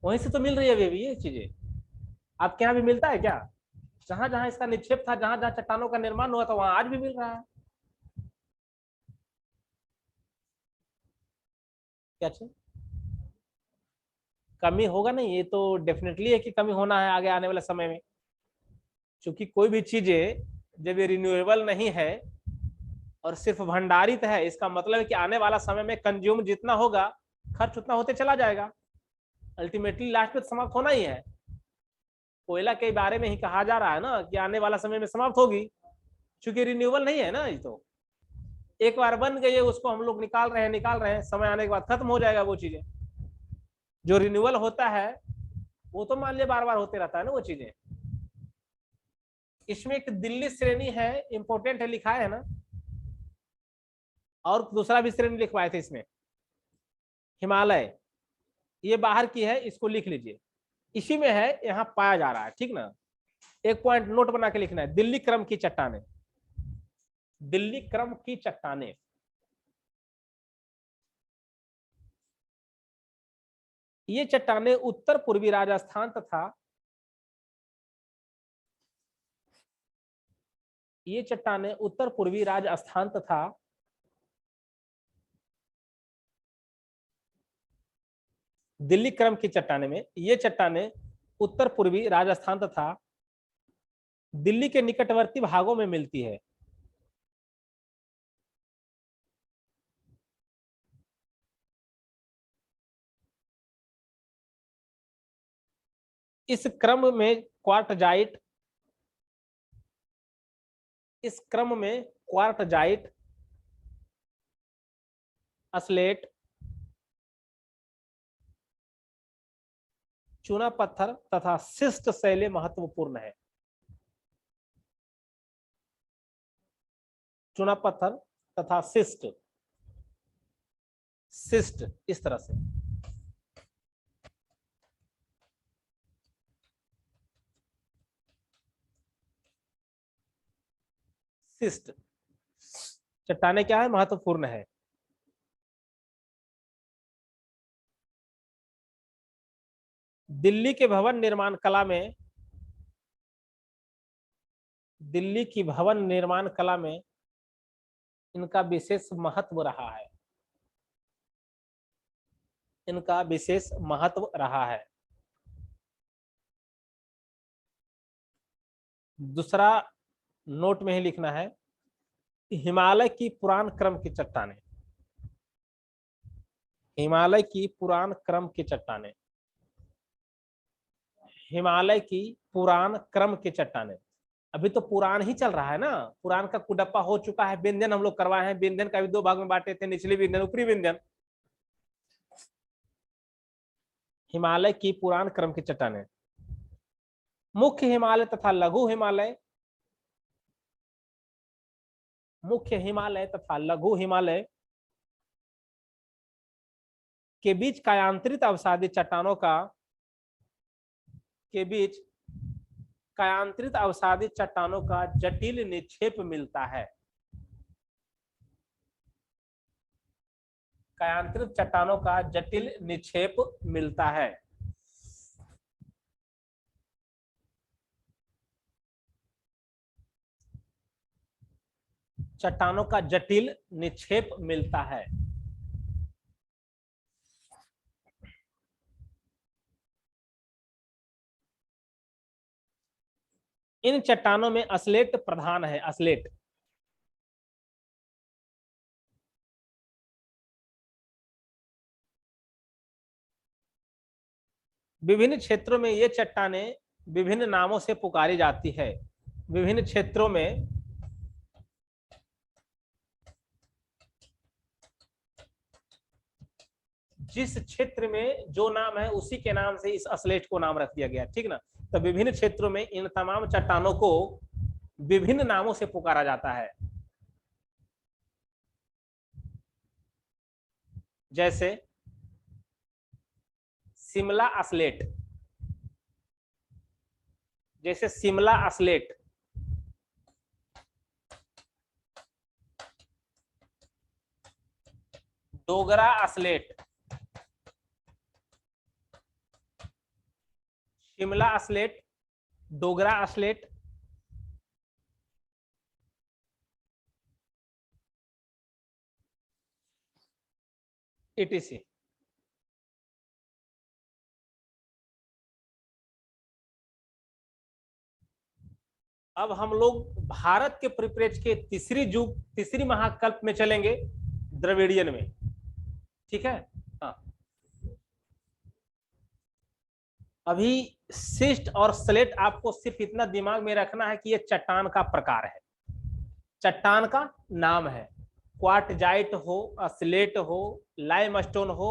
वहीं से तो मिल रही है अभी ये चीजें। आपके यहाँ भी मिलता है क्या? जहां जहां इसका निक्षेप था, जहां जहां चट्टानों का निर्माण हुआ था, वहां आज भी मिल रहा है। क्या चीज? कमी होगा नहीं, ये तो डेफिनेटली है कि कमी होना है आगे आने वाले समय में। क्योंकि कोई भी चीजें जब ये रिन्यूएबल नहीं है और सिर्फ भंडारित है, इसका मतलब है कि आने वाला समय में कंज्यूम जितना होगा, खर्च उतना होते चला जाएगा। अल्टीमेटली लास्ट में समाप्त होना ही है। कोयला के बारे में ही कहा जा रहा है ना कि आने वाला समय में समाप्त होगी, क्योंकि रिन्यूएबल नहीं है ना। ये तो एक बार बन गई है, उसको हम लोग निकाल रहे हैं, समय आने के बाद खत्म हो जाएगा वो चीजें। जो रिन्यूअल होता है वो तो मान लिया बार बार होते रहता है ना वो चीजें। इसमें एक दिल्ली श्रेणी है, इंपोर्टेंट है, लिखा है ना। और दूसरा भी श्रेणी लिखवाए थे इसमें, हिमालय, ये बाहर की है, इसको लिख लीजिए। इसी में है, यहाँ पाया जा रहा है, ठीक ना। एक पॉइंट नोट बना के लिखना है, दिल्ली क्रम की चट्टाने, दिल्ली क्रम की चट्टाने। ये चट्टाने उत्तर पूर्वी राजस्थान तथा ये चट्टाने उत्तर पूर्वी राजस्थान तथा दिल्ली क्रम की चट्टाने में ये चट्टाने उत्तर पूर्वी राजस्थान तथा दिल्ली के निकटवर्ती भागों में मिलती है। इस क्रम में क्वार्टजाइट, इस क्रम में क्वार्टजाइट, अस्लेट, चूना पत्थर तथा शिष्ट शैलें महत्वपूर्ण है। चूना पत्थर तथा शिष्ट, शिष्ट इस तरह से। शिष्ट चट्टाने क्या है? महत्वपूर्ण है। दिल्ली के भवन निर्माण कला में, दिल्ली की भवन निर्माण कला में इनका विशेष महत्व रहा है, इनका विशेष महत्व रहा है। दूसरा नोट में ही लिखना है, हिमालय की पुरान क्रम की चट्टानें, हिमालय की पुरान क्रम की चट्टानें, हिमालय की पुरान क्रम की चट्टानें। अभी तो पुरान ही चल रहा है ना, पुरान का कुडप्पा हो चुका है, विंध्यन हम लोग करवाए हैं, विंध्यन का भी दो भाग में बांटे थे, निचली विंध्यन ऊपरी विंध्यन। हिमालय की पुरान क्रम की चट्टानें, मुख्य हिमालय तथा लघु हिमालय, मुख्य हिमालय तथा लघु हिमालय के बीच कायांतरित अवसादी चट्टानों का, के बीच कायांतरित अवसादी चट्टानों का जटिल निक्षेप मिलता है। कायांतरित चट्टानों का जटिल निक्षेप मिलता है। चट्टानों का जटिल निक्षेप मिलता है। इन चट्टानों में असलेट प्रधान है, असलेट। विभिन्न क्षेत्रों में ये चट्टानें विभिन्न नामों से पुकारी जाती है। विभिन्न क्षेत्रों में जिस क्षेत्र में जो नाम है उसी के नाम से इस असलेट को नाम रख दिया गया, ठीक ना। तो विभिन्न क्षेत्रों में इन तमाम चट्टानों को विभिन्न नामों से पुकारा जाता है। जैसे शिमला असलेट, जैसे शिमला असलेट, डोगरा असलेट, शिमला असलेट, डोगरा असलेट, etc। अब हम लोग भारत के परिप्रेक्ष्य के तीसरी युग, तीसरी महाकल्प में चलेंगे, द्रविड़ियन में, ठीक है। हाँ, अभी शिस्ट और स्लेट आपको सिर्फ इतना दिमाग में रखना है कि ये चट्टान का प्रकार है, चट्टान का नाम है। क्वार्टजाइट हो, स्लेट हो, लाइमस्टोन हो,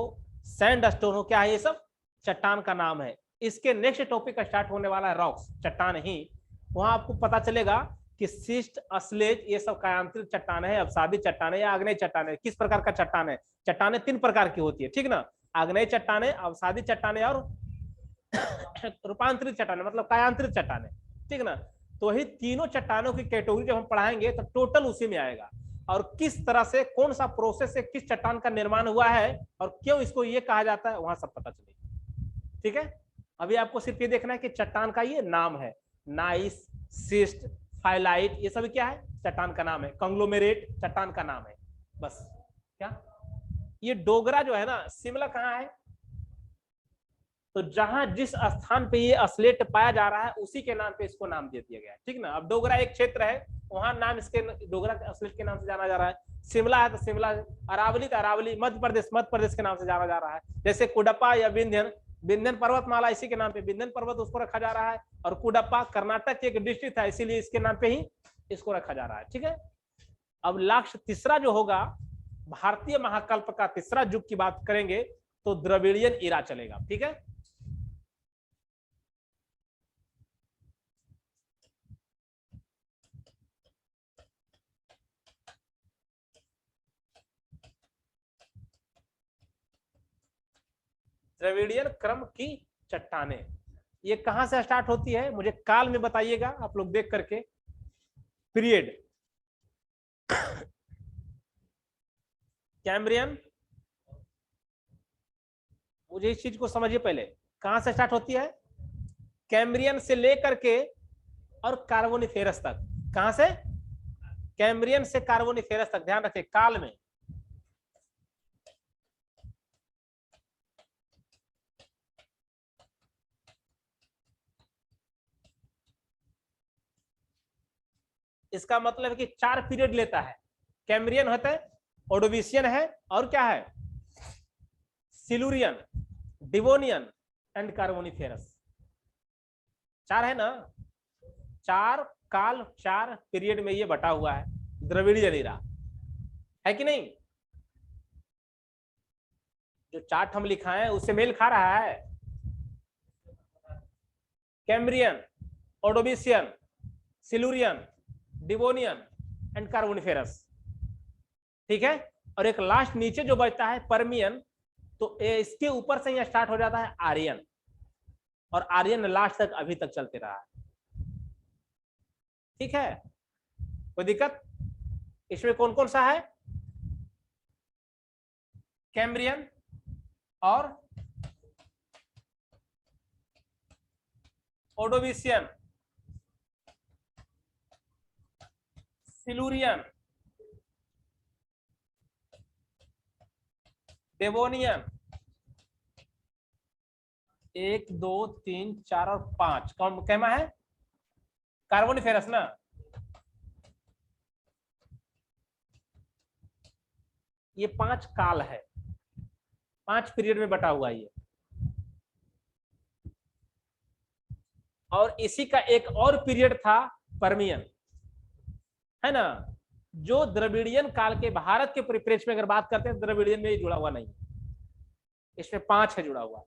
सैंडस्टोन हो, क्या है ये सब चट्टान का नाम है। इसके नेक्स्ट टॉपिक स्टार्ट होने वाला है रॉक्स, चट्टान ही। वहां आपको पता चलेगा कि शिस्ट, असलेज ये सब कायांतरित चट्टान है, अवसादी चट्टान है या आग्नेय चट्टान है। किस प्रकार का चट्टान है? चट्टाने तीन प्रकार की होती है, ठीक ना। आग्नेय चट्टाने, अवसादी चट्टाने और रूपांतरित चट्टाने, मतलब कायांतरित चट्टाने, ठीक ना। तो वही तीनों चट्टानों की कैटेगरी जब हम पढ़ाएंगे तो टोटल उसी में आएगा, और किस तरह से कौन सा प्रोसेस से किस चट्टान का निर्माण हुआ है और क्यों इसको ये कहा जाता है, वहां सब पता चलेगा, ठीक है। अभी आपको सिर्फ ये देखना है कि चट्टान का ये नाम है, नाइस, सिस्ट, फाइलाइट, ये सब क्या है? चट्टान का नाम है। कंग्लोमेरेट चट्टान का नाम है, बस। क्या ये डोगरा जो है ना, शिमला कहाँ है? तो जहां जिस स्थान पे ये असलेट पाया जा रहा है उसी के नाम पे इसको नाम दे दिया गया है, ठीक ना। अब डोगरा एक क्षेत्र है, वहां नाम इसके डोगरा असलेट के नाम से जाना जा रहा है। शिमला है तो शिमला, अरावली तो अरावली, मध्य प्रदेश के नाम से जाना जा रहा है। जैसे कुडप्पा या विंध्यन, विंध्यन पर्वतमाला इसी के नाम पे विंध्यन पर्वत उसको रखा जा रहा है, और कुडप्पा कर्नाटक के एक डिस्ट्रिक्ट है, इसीलिए इसके नाम पे ही इसको रखा जा रहा है, ठीक है। अब लास्ट तीसरा जो होगा, भारतीय महाकल्प का तीसरा युग की बात करेंगे तो द्रविड़ियन इरा चलेगा, ठीक है। द्रविड़ियन क्रम की चट्टाने ये कहां से स्टार्ट होती है, मुझे काल में बताइएगा आप लोग देख करके। पीरियड कैम्ब्रियन, मुझे इस चीज को समझिए पहले, कहां से स्टार्ट होती है? कैम्ब्रियन से लेकर के और कार्बोनिफेरस तक। कहां से? कैम्ब्रियन से कार्बोनिफेरस तक, ध्यान रखें काल में। इसका मतलब है कि 4 पीरियड लेता है, कैम्ब्रियन होता है, ओडोविशियन है, और क्या है, सिलूरियन, डिवोनियन एंड कार्बोनिफेरस। 4 है ना, 4 काल, 4 पीरियड में ये बटा हुआ है द्रविड़ीय ईरा, है कि नहीं? जो चार्ट हम लिखा है उससे मेल खा रहा है। Cambrian, Ordovician, Silurian, Devonian and Carboniferous, ठीक है। और एक लास्ट नीचे जो बचता है परमियन, तो इसके ऊपर से यहाँ स्टार्ट हो जाता है आर्यन, और आर्यन लास्ट तक अभी तक चलते रहा है, ठीक है। कोई दिक्कत? इसमें कौन कौन सा है, कैम्ब्रियन और ओडोविशियन, सिलूरियन, डेवोनियन, 1 2 3 4 और 5 कौन कैमा है, कार्बोनिफेरस ना। ये 5 काल है, 5 पीरियड में बटा हुआ ये। और इसी का एक और पीरियड था परमियन, है ना, जो द्रविड़ियन काल के भारत के परिप्रेक्ष्य में अगर बात करते हैं, द्रविड़ियन में जुड़ा हुआ नहीं, इसमें 5 है जुड़ा हुआ,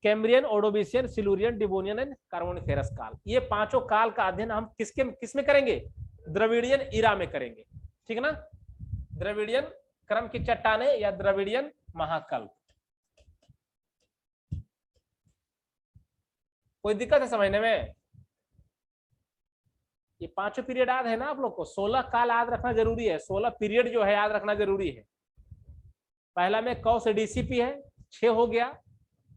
Cambrian, Ordovician, Silurian, Devonian and Carboniferous काल। ये पांचों काल का अध्ययन हम किसमें करेंगे, द्रविड़ियन ईरा में करेंगे, ठीक ना। द्रविड़ियन क्रम की चट्टाने या द्रविड़ियन महाकल्प। कोई दिक्कत है समझने में? ये पांचों पीरियड याद है ना आप लोग को, 16 काल याद रखना जरूरी है, 16 पीरियड जो है याद रखना जरूरी है। पहला में कौ से डीसीपी है, 6 हो गया।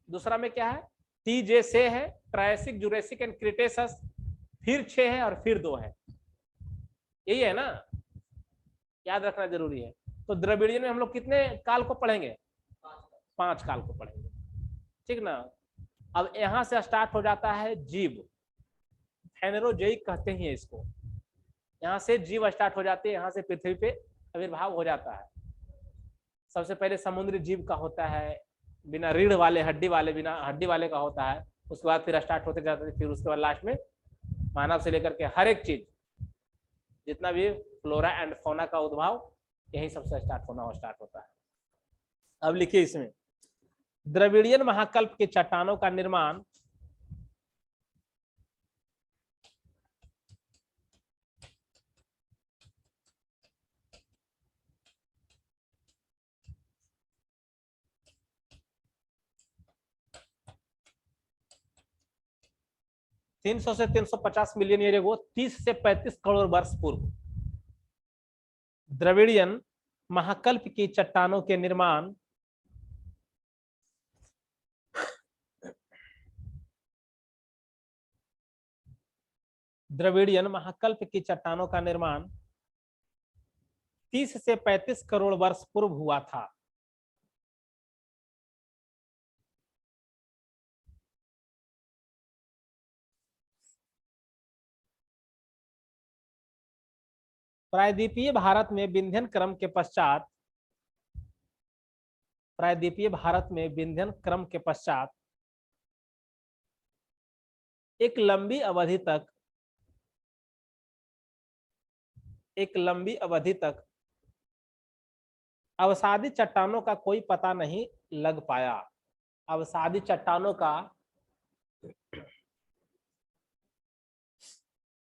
दूसरा में क्या है, टीजे से है, ट्रायसिक, जुरेसिक एंड क्रिटेशस, फिर 6 है और फिर 2 है, यही है ना, याद रखना जरूरी है। तो द्रविड़ियन में हम लोग कितने काल को पढ़ेंगे, 5 काल को पढ़ेंगे, ठीक ना। अब यहां से स्टार्ट हो जाता है जीव, फेनेरोजोइक कहते हैं इसको। यहाँ से जीव स्टार्ट हो जाते हैं, यहाँ से पृथ्वी पे आविर्भाव हो जाता है। सबसे पहले समुद्री जीव का होता है, बिना रीढ़ वाले, हड्डी वाले, बिना हड्डी वाले का होता है। उसके बाद फिर स्टार्ट होते जाते हैं, फिर उसके बाद लास्ट में मानव से लेकर के हर एक चीज, जितना भी फ्लोरा एंड फौना का उद्भव यही सबसे स्टार्ट होता है। अब लिखिए इसमें, द्रविड़ियन महाकल्प के चट्टानों का निर्माण $300 से 350 मिलियन ईयर एगो, 30 से 35 करोड़ वर्ष पूर्व द्रविड़ियन महाकल्प की चट्टानों के निर्माण द्रविड़ियन महाकल्प की चट्टानों का निर्माण 30 से 35 करोड़ वर्ष पूर्व हुआ था। प्रायद्वीपीय भारत में विंध्यन क्रम के पश्चात, प्रायद्वीपीय भारत में विंध्यन क्रम के पश्चात एक लंबी अवधि तक अवसादी चट्टानों का कोई पता नहीं लग पाया। अवसादी चट्टानों का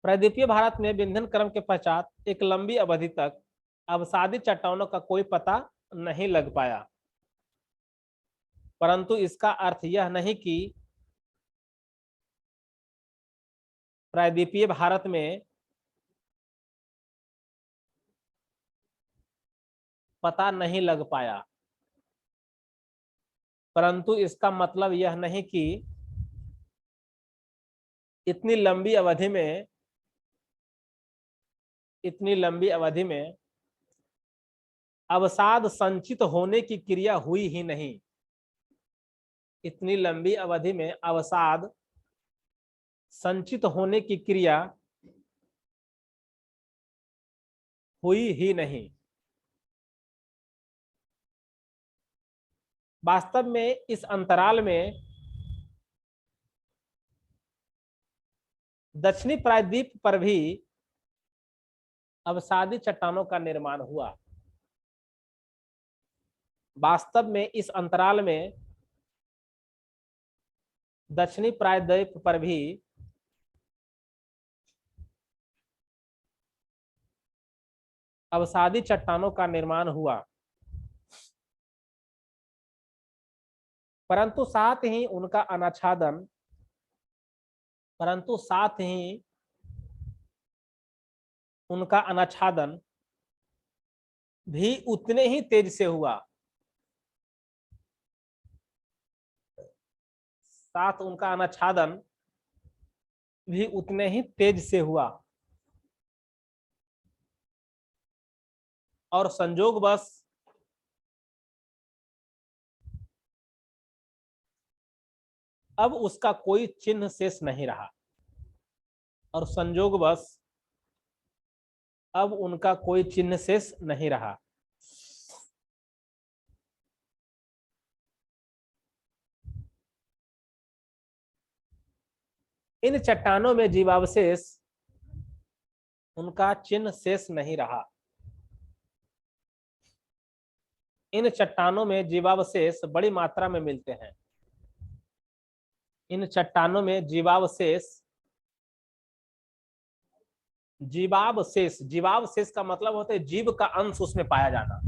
प्रायद्वीपीय भारत में विंध्यन क्रम के पश्चात एक लंबी अवधि तक अवसादी चट्टानों का कोई पता नहीं लग पाया, परंतु इसका अर्थ यह नहीं कि प्रायद्वीपीय भारत में पता नहीं लग पाया, परंतु इसका मतलब यह नहीं कि इतनी लंबी अवधि में अवसाद संचित होने की क्रिया हुई ही नहीं। इतनी लंबी अवधि में अवसाद संचित होने की क्रिया हुई ही नहीं। वास्तव में इस अंतराल में दक्षिणी प्रायद्वीप पर भी अवसादी चट्टानों का निर्माण हुआ। वास्तव में इस अंतराल में दक्षिणी प्रायद्वीप पर भी अवसादी चट्टानों का निर्माण हुआ, परंतु साथ ही उनका अनाच्छादन परंतु साथ ही उनका अनाच्छादन भी उतने ही तेज से हुआ। साथ उनका अनाच्छादन भी उतने ही तेज से हुआ और संयोगवश अब उसका कोई चिन्ह शेष नहीं रहा। और संयोगवश अब उनका कोई चिन्ह शेष नहीं रहा। इन चट्टानों में जीवावशेष उनका चिन्ह शेष नहीं रहा। इन चट्टानों में जीवावशेष बड़ी मात्रा में मिलते हैं। इन चट्टानों में जीवावशेष जीवावशेष का मतलब होता है जीव का अंश उसमें पाया जाना।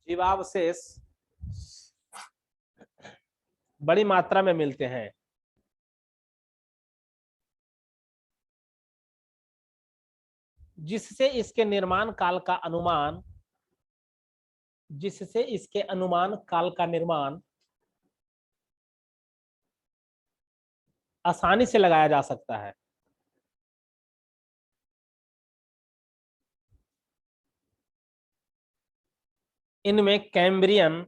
जीवावशेष बड़ी मात्रा में मिलते हैं। जिससे इसके निर्माण काल का निर्माण आसानी से लगाया जा सकता है। इनमें Cambrian,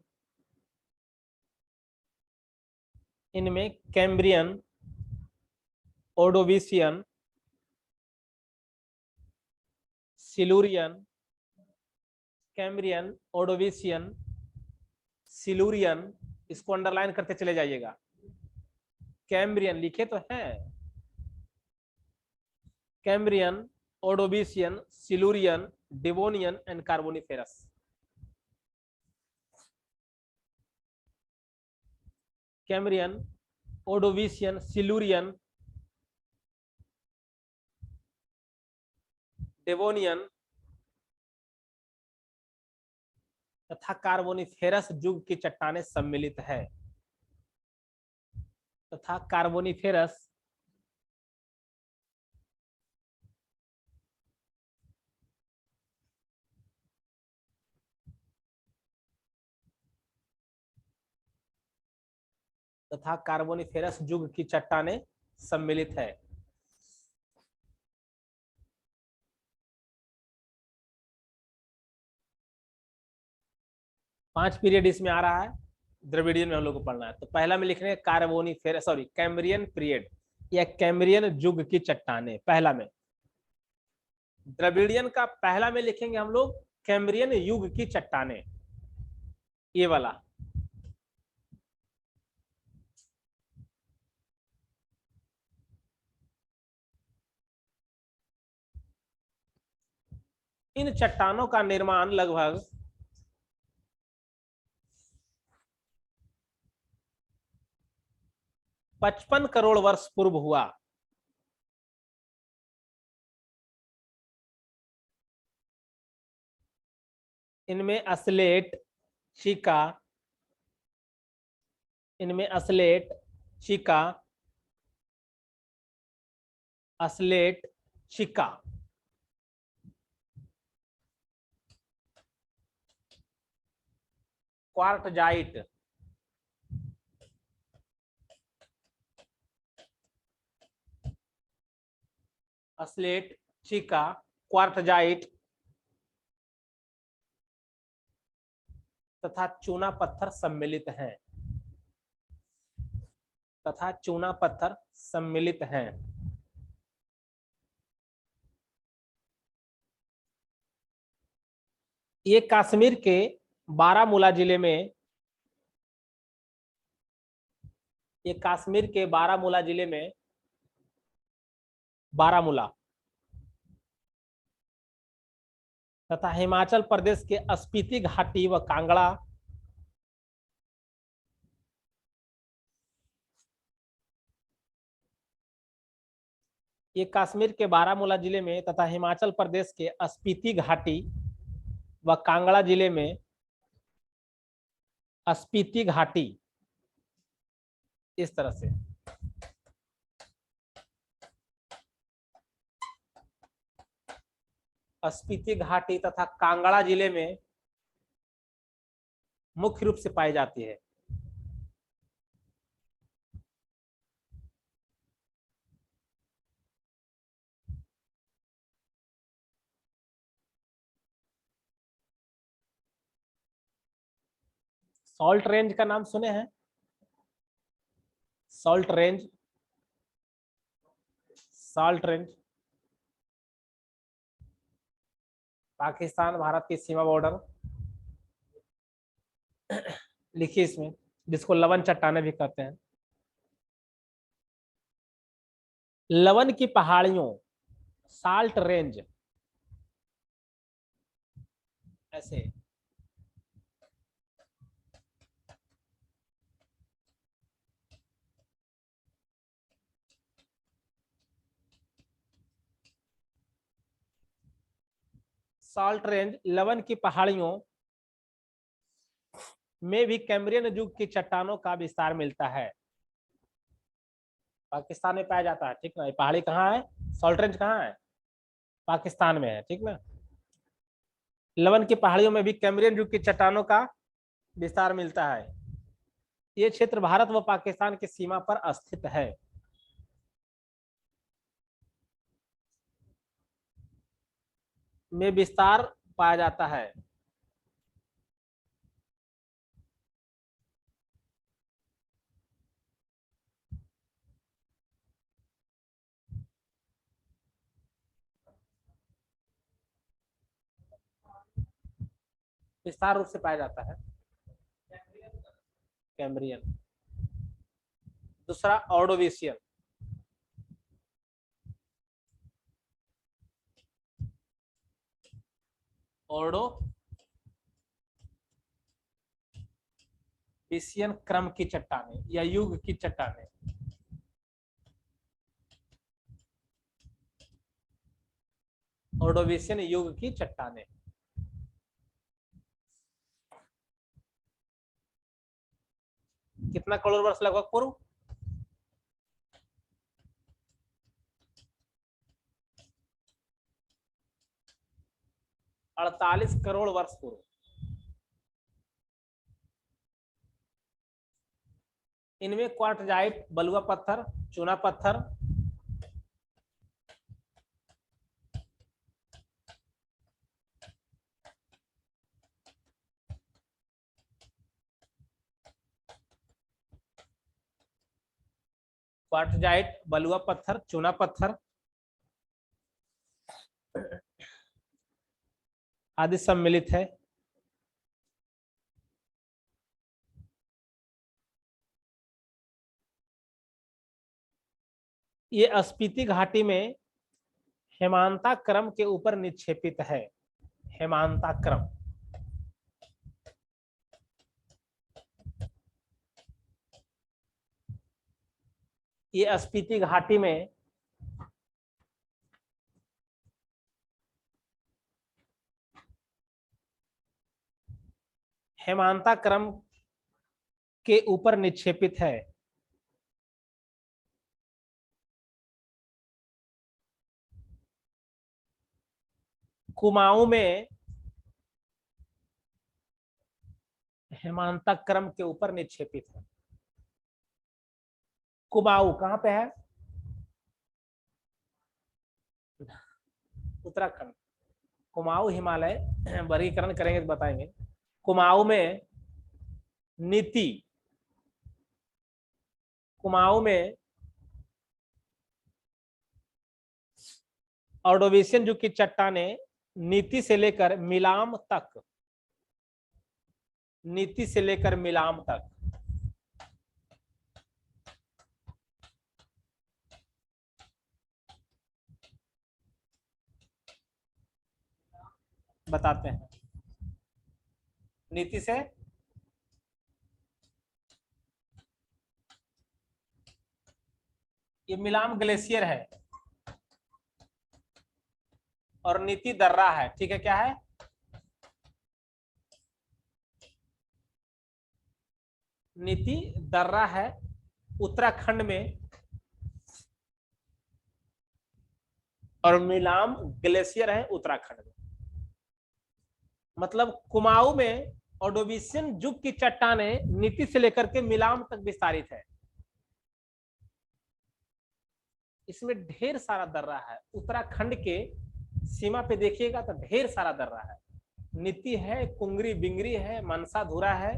Ordovician, Silurian, Cambrian, Ordovician, Silurian, इसको अंडरलाइन करते चले जाइएगा। कैम्ब्रियन लिखे तो है, Cambrian, Ordovician, Silurian, Devonian and Carboniferous. Cambrian, Ordovician, Silurian, Devonian तथा कार्बोनिफेरस युग की चट्टानें सम्मिलित है। तथा कार्बोनिफेरस युग की चट्टानें सम्मिलित है। पांच पीरियड इसमें आ रहा है, द्रविडियन में हम लोग को पढ़ना है। तो पहला में लिखने कैम्ब्रियन पीरियड या कैम्ब्रियन युग की चट्टानें। पहला में द्रविडियन का पहला में लिखेंगे हम लोग कैम्ब्रियन युग की चट्टानें, ये वाला। इन चट्टानों का निर्माण लगभग 55 करोड़ वर्ष पूर्व हुआ। इनमें असलेट, चीका, क्वार्टजाइट, असलेट, चीका, क्वार्टजाइट तथा चूना पत्थर सम्मिलित हैं। तथा चूना पत्थर सम्मिलित हैं। ये कश्मीर के बारामूला जिले में, ये कश्मीर के बारामूला जिले में, बारामूला तथा हिमाचल प्रदेश के स्पीति घाटी व कांगड़ा, ये कश्मीर के बारामूला जिले में तथा हिमाचल प्रदेश के स्पीति घाटी व कांगड़ा जिले में, स्पीति घाटी, इस तरह से स्पीति घाटी तथा कांगड़ा जिले में मुख्य रूप से पाई जाती है। सॉल्ट रेंज का नाम सुने हैं? Salt range, salt range Pakistan Bharat की सीमा बॉर्डर, लिखिए इसमें, जिसको लवन चट्टाने भी कहते हैं। लवन की पहाड़ियों, साल्ट रेंज, ऐसे साल्ट रेंज लवन की पहाड़ियों में भी कैम्ब्रियन युग की चट्टानों का विस्तार मिलता है। पाकिस्तान में पाया जाता है, ठीक ना। ये पहाड़ी कहाँ है? सॉल्ट रेंज कहाँ है? पाकिस्तान में है, ठीक ना। लवन की पहाड़ियों में भी कैम्ब्रियन युग की चट्टानों का विस्तार मिलता है। ये क्षेत्र भारत व पाकिस्तान की सीमा पर स्थित है। में विस्तार पाया जाता है। विस्तार रूप से पाया जाता है कैम्ब्रियन। दूसरा ऑर्डोविशियन, ऑर्डोविशियन क्रम की चट्टानें या युग की चट्टानें। ऑर्डोविशियन युग की चट्टानें कितना करोड़ वर्ष लगभग पूर्व? अड़तालीस करोड़ वर्ष पूर्व। इनमें क्वार्टजाइट, बलुआ पत्थर, चूना पत्थर, क्वार्टजाइट, बलुआ पत्थर, चूना पत्थर आदि सम्मिलित है। ये स्पीति घाटी में हेमांताक्रम के ऊपर निक्षेपित है। हेमांताक्रम, ये स्पीति घाटी में हेमांताक्रम के ऊपर निक्षेपित है। कुमाऊं में हेमांताक्रम के ऊपर निक्षेपित है। कुमाऊं कहां पे है? उत्तराखंड। कुमाऊं हिमालय, वर्गीकरण करेंगे तो बताएंगे। कुमाऊं में नीति, कुमाऊं में ऑर्डोविशियन युग की चट्टानें नीति से लेकर मिलाम तक, नीति से लेकर मिलाम तक बताते हैं। नीति से ये मिलाम ग्लेशियर है और नीति दर्रा है। ठीक है, क्या है? नीति दर्रा है उत्तराखंड में और मिलाम ग्लेशियर है उत्तराखंड में। मतलब कुमाऊं में ऑर्डोविशियन युग की चट्टानें नीति से लेकर के मिलाम तक विस्तारित है। इसमें ढेर सारा दर्रा है। उत्तराखंड के सीमा पे देखिएगा तो ढेर सारा दर्रा है। नीति है, कुंगरी बिंगरी है, मनसाधुरा है,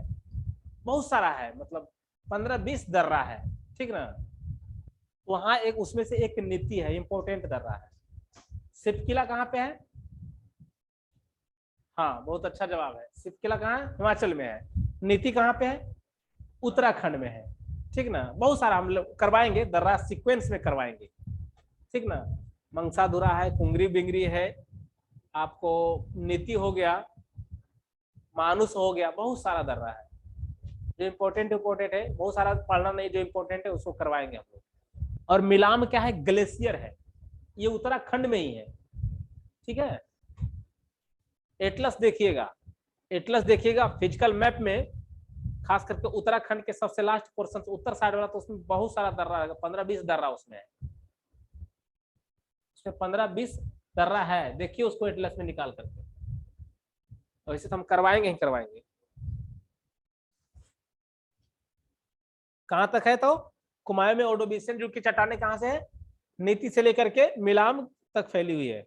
बहुत सारा है। मतलब 15-20 दर्रा है। ठीक ना? वहां एक उसमें से एक नीति है, इंपोर्टेंट दर्रा है। सिपकिला कहाँ पे है? हाँ, बहुत अच्छा जवाब है। सिपकिला कहाँ है? हिमाचल में है। नीति कहाँ पे है? उत्तराखंड में है। ठीक ना? बहुत सारा हम लोग करवाएंगे, दर्रा सीक्वेंस में करवाएंगे। ठीक ना? मंसाधुरा है, कुंगरी बिंगरी है, आपको नीति हो गया, मानुस हो गया, बहुत सारा दर्रा है। जो इम्पोर्टेंट है, बहुत सारा पढ़ना नहीं, जो इम्पोर्टेंट है उसको करवाएंगे हम लोग। और मिलाम क्या है? ग्लेशियर है, ये उत्तराखंड में ही है। ठीक है? एटलस देखिएगा, एटलस देखिएगा फिजिकल मैप में, खास करके उत्तराखंड के सबसे लास्ट पोर्शन उत्तर साइड वाला, तो उसमें बहुत सारा दर्रा है। 15-20 दर्रा उसमें है। उसमें 15-20 दर्रा है। देखिए उसको एटलस में निकाल करके। वैसे तो हम करवाएंगे ही करवाएंगे। कहां तक है? तो कुमाऊं में ऑर्डोविशियन युग की चट्टानें कहां से है? नीति से लेकर के मिलाम तक फैली हुई है।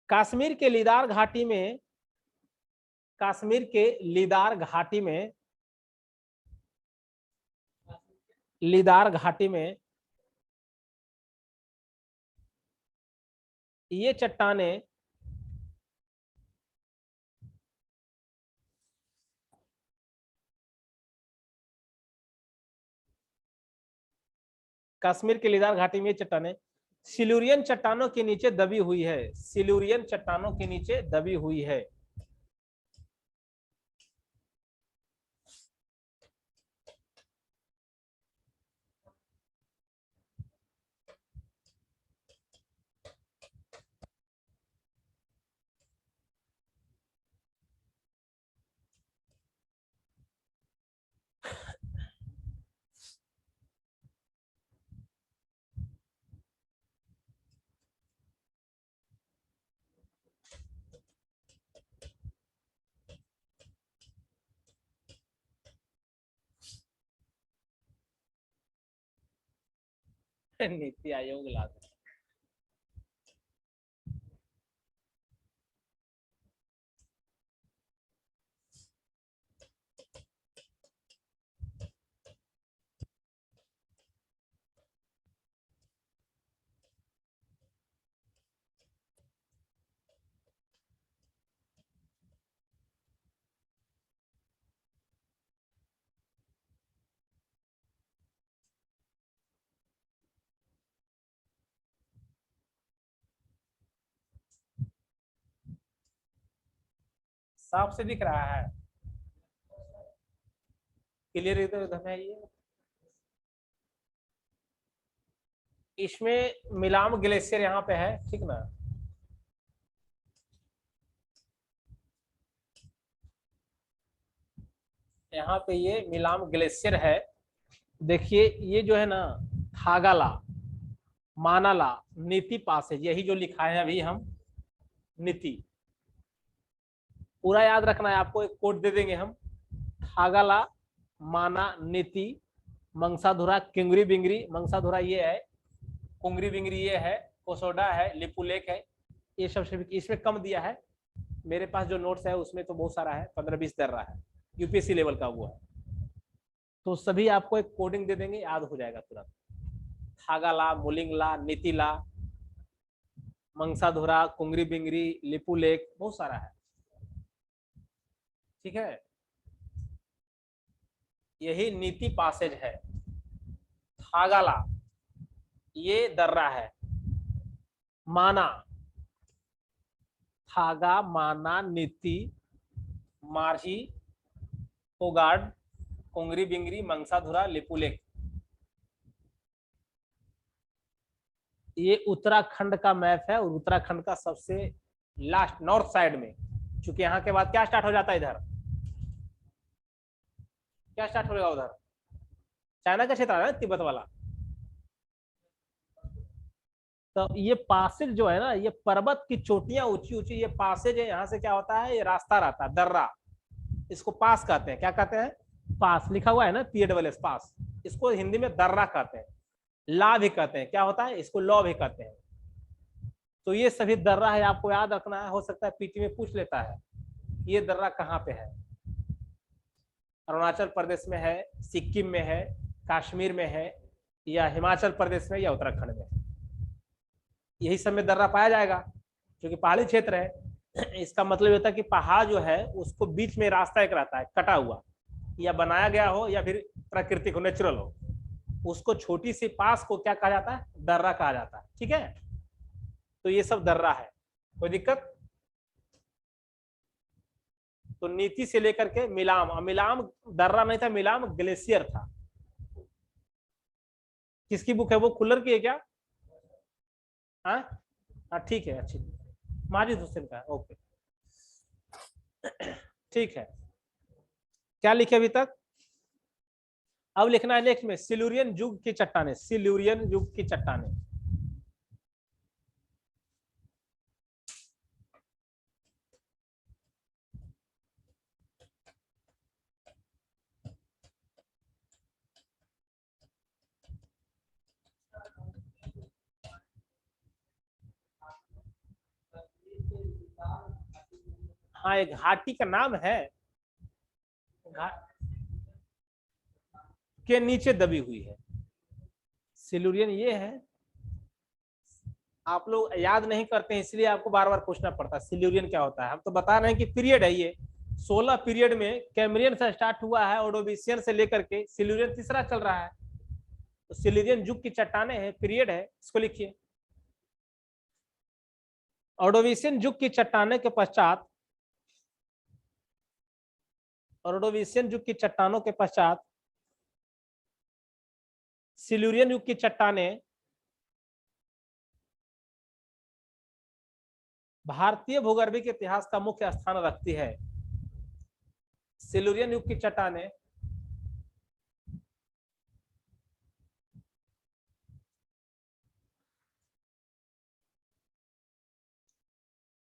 कश्मीर के लिदार घाटी में, कश्मीर के लिदार घाटी में, लिदार घाटी में ये चट्टानें कश्मीर के लिदार घाटी में ये चट्टानें सिल्यूरियन चट्टानों के नीचे दबी हुई है। सिल्यूरियन चट्टानों के नीचे दबी हुई है। नीति आयोग लागू। साफ से दिख रहा है, क्लियर इधर उधर है ये। इसमें मिलाम ग्लेशियर यहाँ पे है। ठीक ना? यहाँ पे ये मिलाम ग्लेशियर है। देखिए ये जो है ना, थागाला, मानाला, नीति पास है, यही जो लिखा है अभी हम, नीति। पूरा याद रखना है आपको, एक कोड दे देंगे हम। थागाला, माना, नीति, मंसाधुरा, किंगरी बिंगरी। मंसाधुरा ये है, कुंगरी बिंगरी ये है, कोसोडा है, लिपुलेक है। ये सब इसमें कम दिया है, मेरे पास जो नोट्स है उसमें तो बहुत सारा है, 15-20 दर्रा है, यूपीएससी लेवल का वो है। तो सभी आपको एक कोडिंग दे देंगे, याद हो जाएगा तुरंत। थागाला, मुलिंगला, नीतिला, मंगसाधुरा, कुंगरी बिंगरी, लिपुलेख, बहुत सारा है। ठीक है, यही नीति पासेज है। थागाला ये दर्रा है। माना, थागा, माना, नीति, मारही, पोगाड, कुंगरी बिंगरी, मंगसाधुरा, लिपुलेख, ये उत्तराखंड का मैप है। और उत्तराखंड का सबसे लास्ट नॉर्थ साइड में, चूंकि यहाँ के बाद क्या स्टार्ट हो जाता है, इधर क्या स्टार्ट होगा, उधर चाइना का क्षेत्र है ना, तिब्बत वाला। तो ये पासेज जो है ना, ये पर्वत की चोटियां ऊंची ऊंची, ये पासेज है। यहाँ से क्या होता है, ये रास्ता रहता है, दर्रा, इसको पास कहते हैं। क्या कहते हैं, पास लिखा हुआ है ना, PASS पास, इसको हिंदी में दर्रा कहते हैं। ला भी कहते हैं, क्या होता है, इसको लॉ भी कहते हैं। तो ये सभी दर्रा है, आपको याद रखना है। हो सकता है पीटी में पूछ लेता है ये दर्रा कहाँ पे है। अरुणाचल प्रदेश में है, सिक्किम में है, कश्मीर में है, या हिमाचल प्रदेश में, या उत्तराखंड में। यही सब में दर्रा पाया जाएगा, क्योंकि पहाड़ी क्षेत्र है। इसका मतलब होता है कि पहाड़ जो है उसको बीच में रास्ता एक रहता है कटा हुआ, या बनाया गया हो या फिर प्राकृतिक हो, नेचुरल हो, उसको छोटी सी पास को क्या कहा जाता है, दर्रा कहा जाता है। ठीक है, तो ये सब दर्रा है, कोई दिक्कत। तो नीति से लेकर के मिलाम, मिलाम दर्रा नहीं था, मिलाम ग्लेशियर था। किसकी बुक है वो, खुल्लर की है क्या? हाँ हाँ, ठीक है, अच्छी माजिद हुसैन का, ओके ठीक है। क्या लिखे अभी तक? अब लिखना है नेक्स्ट में सिल्यूरियन युग की चट्टाने, सिल्यूरियन युग की चट्टाने। हाँ, एक घाटी का नाम है, के नीचे दबी हुई है। सिल्यूरियन ये है, आप लोग याद नहीं करते हैं इसलिए आपको बार बार पूछना पड़ता है सिल्यूरियन क्या होता है। हम तो बता रहे हैं कि पीरियड है ये, 16 पीरियड में कैम्ब्रियन से स्टार्ट हुआ है, ओडोविशियन से लेकर के सिल्यूरियन तीसरा चल रहा है। तो सिल्यूरियन युग की चट्टाने हैं, पीरियड है, इसको लिखिए। ओडोविशियन युग की चट्टाने के पश्चात, ओडोविशियन युग की चट्टानों के पश्चात सिल्यूरियन युग की चट्टाने भारतीय भूगर्भिक इतिहास का मुख्य स्थान रखती है। सिल्यूरियन युग की चट्टाने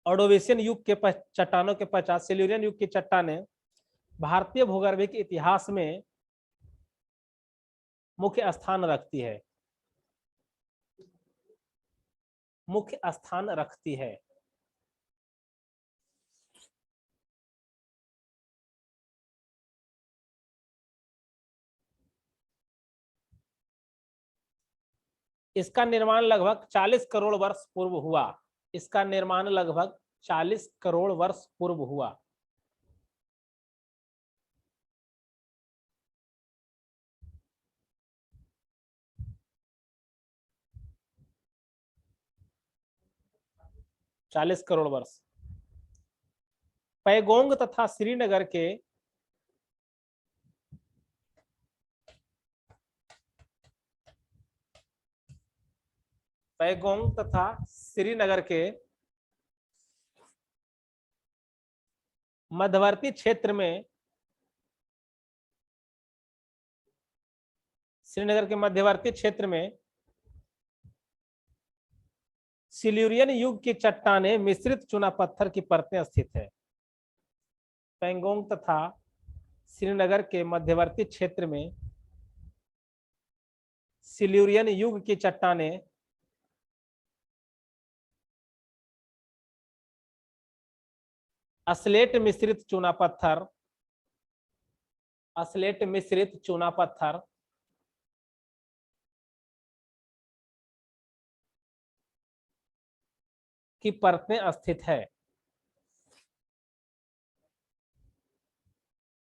ओडोविशियन युग के चट्टानों के पश्चात सिल्यूरियन युग की चट्टाने भारतीय भूगर्भिक इतिहास में मुख्य स्थान रखती है, मुख्य स्थान रखती है। इसका निर्माण लगभग 40 करोड़ वर्ष पूर्व हुआ। इसका निर्माण लगभग 40 करोड़ वर्ष पूर्व हुआ। चालीस करोड़ वर्ष। पैगोंग तथा श्रीनगर के पैगोंग तथा श्रीनगर के मध्यवर्ती क्षेत्र में, श्रीनगर के मध्यवर्ती क्षेत्र में सिल्यूरियन युग की चट्टाने मिश्रित चुना पत्थर की परतें स्थित है। पैंगोंग तथा श्रीनगर के मध्यवर्ती क्षेत्र में सिल्यूरियन युग की चट्टाने अस्लेट मिश्रित चुना पत्थर असलेट मिश्रित चूना पत्थर की परतें स्थित है,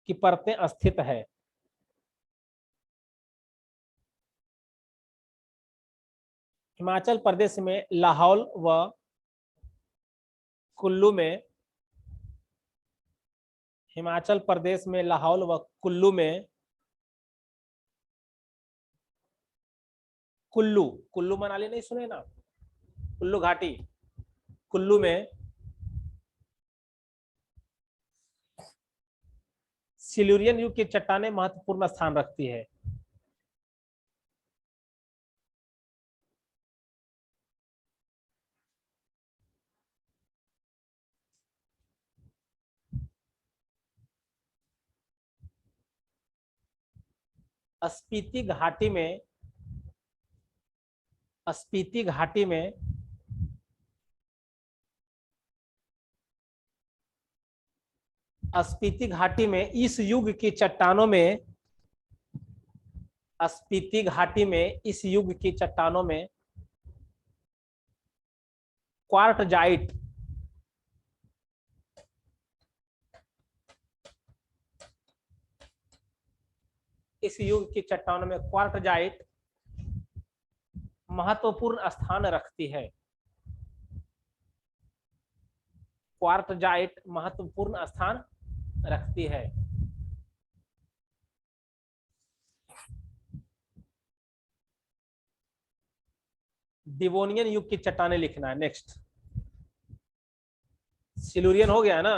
की परतें स्थित है। हिमाचल प्रदेश में लाहौल व कुल्लू में, हिमाचल प्रदेश में लाहौल व कुल्लू में, कुल्लू, कुल्लू मनाली नहीं सुने ना, कुल्लू घाटी, कुल्लू में सिल्यूरियन युग की चट्टानें महत्वपूर्ण स्थान रखती है। स्पीति घाटी में, स्पीति घाटी में स्पीति घाटी में इस युग की चट्टानों में, स्पीति घाटी में इस युग की चट्टानों में क्वार्टजाइट, इस युग की चट्टानों में क्वार्टजाइट महत्वपूर्ण स्थान रखती है। क्वार्टजाइट महत्वपूर्ण स्थान रखती है। डिवोनियन युग की चट्टानें लिखना है। नेक्स्ट, सिल्यूरियन हो गया ना।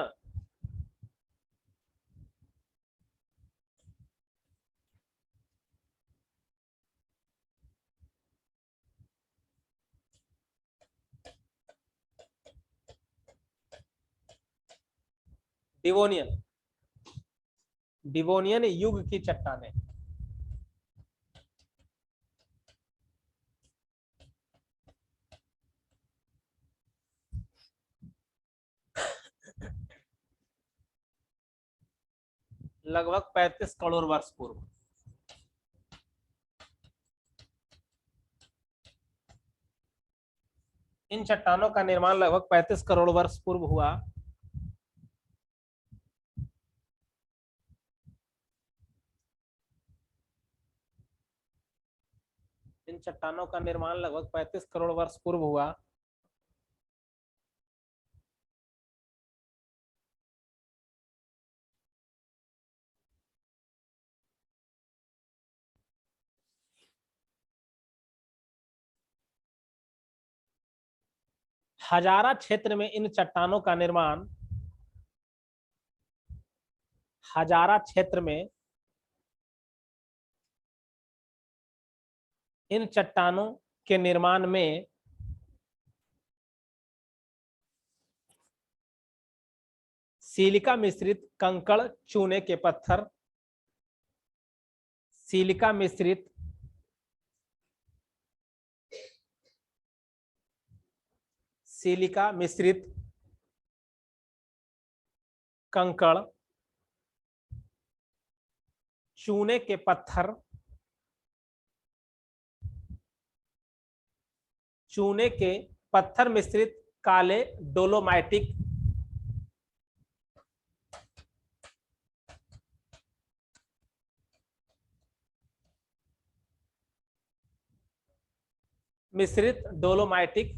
डिवोनियन, डिवोनियन युग की चट्टानें, लगभग 35 करोड़ वर्ष पूर्व। इन चट्टानों का निर्माण लगभग 35 करोड़ वर्ष पूर्व हुआ। इन चट्टानों का निर्माण लगभग 35 करोड़ वर्ष पूर्व हुआ। हजारा क्षेत्र में इन चट्टानों का निर्माण, हजारा क्षेत्र में इन चट्टानों के निर्माण में सिलिका मिश्रित कंकड़ चूने के पत्थर, सिलिका मिश्रित सिलिका मिश्रित कंकड़ चूने के पत्थर, चूने के पत्थर मिश्रित काले डोलोमाइटिक, मिश्रित डोलोमाइटिक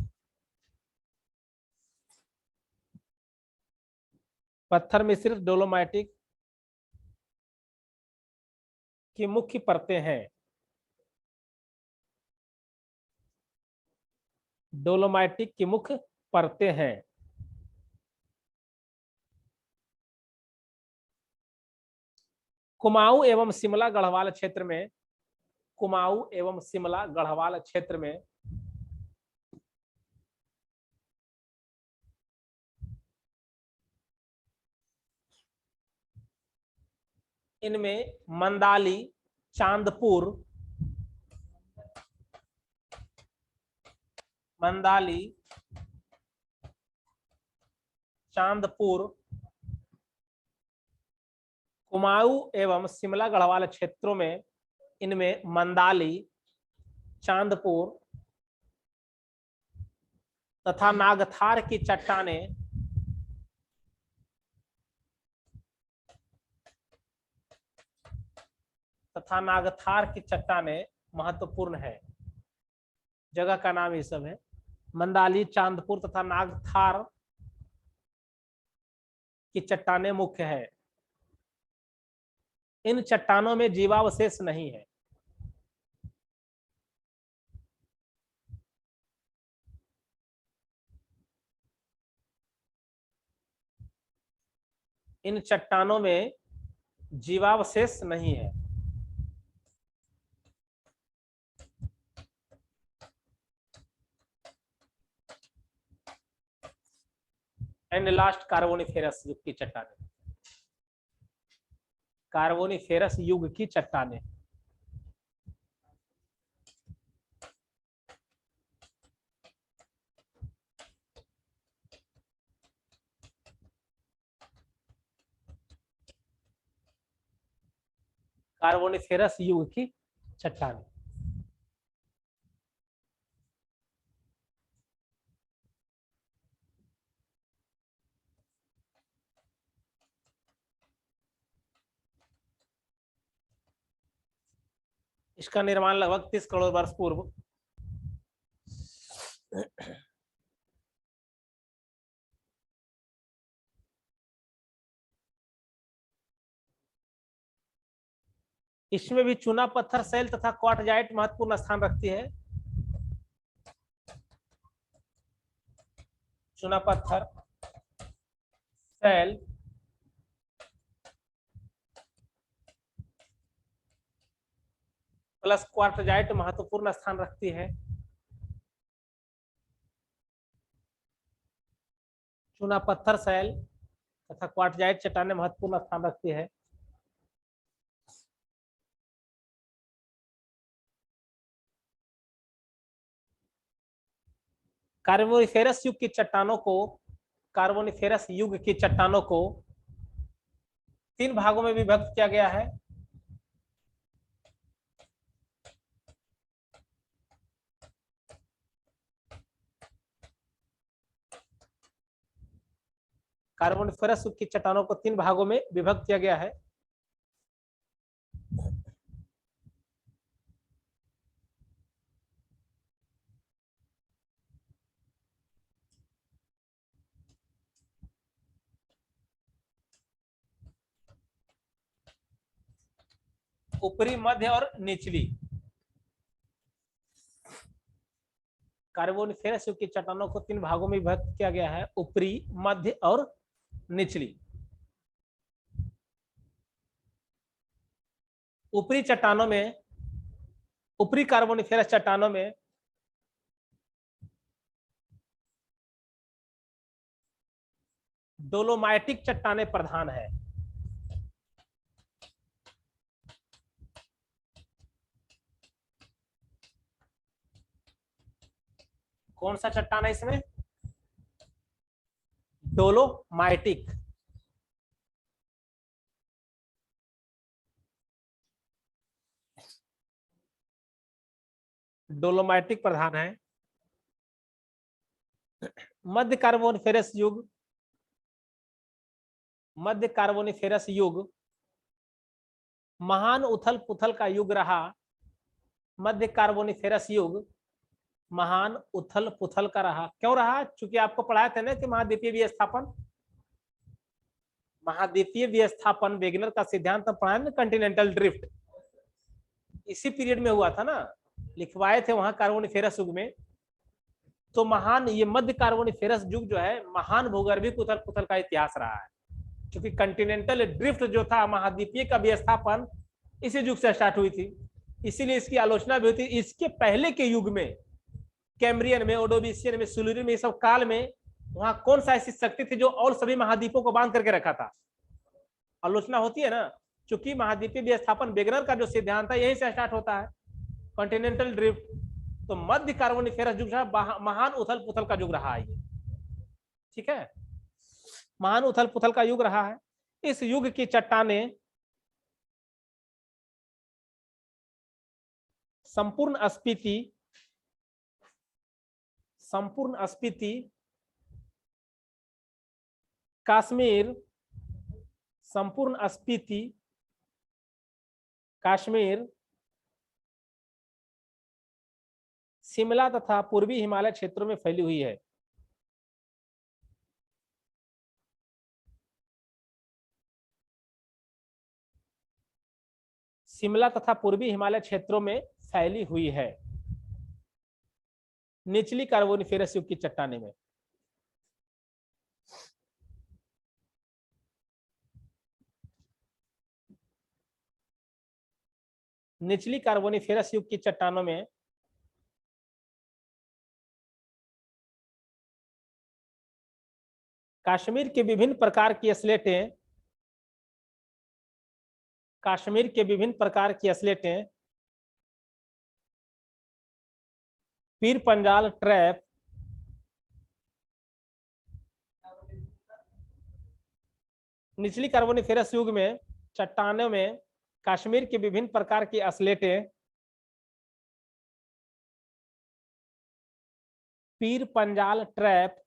पत्थर मिश्रित डोलोमाइटिक की मुख्य परतें हैं। डोलोमाइटिक की मुख्य परतें हैं। कुमाऊं एवं शिमला गढ़वाल क्षेत्र में, कुमाऊं एवं शिमला गढ़वाल क्षेत्र में इनमें मंदाली, चांदपुर, मंदाली, चांदपुर, कुमाऊं एवं शिमला गढ़वाल क्षेत्रों में इनमें मंदाली, चांदपुर तथा नागथार की चट्टानें महत्वपूर्ण है। जगह का नाम ये सब है। मंदाली, चांदपुर तथा नागथार की चट्टानें मुख्य है। इन चट्टानों में जीवावशेष नहीं है। इन चट्टानों में जीवावशेष नहीं है। एंड लास्ट कार्बोनिफेरस युग की चट्टानें। कार्बोनिफेरस युग की चट्टानें। कार्बोनिफेरस युग की चट्टानें। इसका निर्माण लगभग 30 करोड़ वर्ष पूर्व इसमें भी चूना पत्थर, शैल तथा क्वार्टजाइट महत्वपूर्ण स्थान रखती है। चूना पत्थर, शैल प्लस क्वार्टजाइट महत्वपूर्ण स्थान रखती है। चूना पत्थर, शैल तथा क्वार्टजाइट चट्टानें महत्वपूर्ण स्थान रखती है। कार्बोनिफेरस युग की चट्टानों को तीन भागों में विभक्त किया गया है। कार्बोनिफेरस युग की चट्टानों को तीन भागों में विभक्त किया गया है। ऊपरी, मध्य और निचली। कार्बोनिफेरस युग की चट्टानों को तीन भागों में विभक्त किया गया है, ऊपरी, मध्य और निचली। ऊपरी कार्बोनिफेरस चट्टानों में डोलोमाइटिक चट्टानें प्रधान है। कौन सा चट्टान है इसमें? डोलोमाइटिक। डोलोमाइटिक प्रधान है। मध्य कार्बोनिफेरस युग महान उथल पुथल का युग रहा। मध्य कार्बोनिफेरस युग महान उथल पुथल का रहा। क्यों रहा? चूंकि आपको पढ़ाया था ना कि महाद्वीपीय विस्थापन वेगनर का सिद्धांत पढ़ाया ना, कॉन्टिनेंटल ड्रिफ्ट इसी पीरियड में हुआ था ना, लिखवाए थे वहां कार्बोनिफेरस युग में। तो महान ये मध्य कार्बोनिफेरस युग जो है महान भूगर्भिक उथल पुथल का इतिहास रहा है। क्योंकि कॉन्टिनेंटल ड्रिफ्ट जो था, महाद्वीपीय का विस्थापन इसी युग से स्टार्ट हुई थी, इसीलिए इसकी आलोचना भी हुई थी। इसके पहले के युग में, कैम्ब्रियन में, ओडोविशियन में, सिल्यूरियन में, सब काल में वहां कौन सा ऐसी शक्ति थी जो और सभी महाद्वीपों को बांध करके रखा था? आलोचना होती है ना। चूंकि महाद्वीपीय विस्थापन वेगनर का जो सिद्धांत है यहीं से स्टार्ट होता है, कॉन्टिनेंटल ड्रिफ्ट। तो मध्य कार्बोनिफेरस युग महान उथल पुथल का युग रहा है ये, ठीक है, महान उथल पुथल का युग रहा है। इस युग की चट्टानें संपूर्ण स्पीति, संपूर्ण स्पीति, कश्मीर, संपूर्ण स्पीति, कश्मीर, शिमला तथा पूर्वी हिमालय क्षेत्रों में फैली हुई है। शिमला तथा पूर्वी हिमालय क्षेत्रों में फैली हुई है। निचली कार्बोनिफेरस युग की चट्टाने में। निचली कार्बोनिफेरस युग की चट्टानों में कश्मीर के विभिन्न प्रकार की स्लेटें, कश्मीर के विभिन्न प्रकार की स्लेटें, पीर पंजाल ट्रैप, निचली कार्बोनिफेरस युग में चट्टानों में कश्मीर के विभिन्न प्रकार की स्लेटें, पीर पंजाल ट्रैप,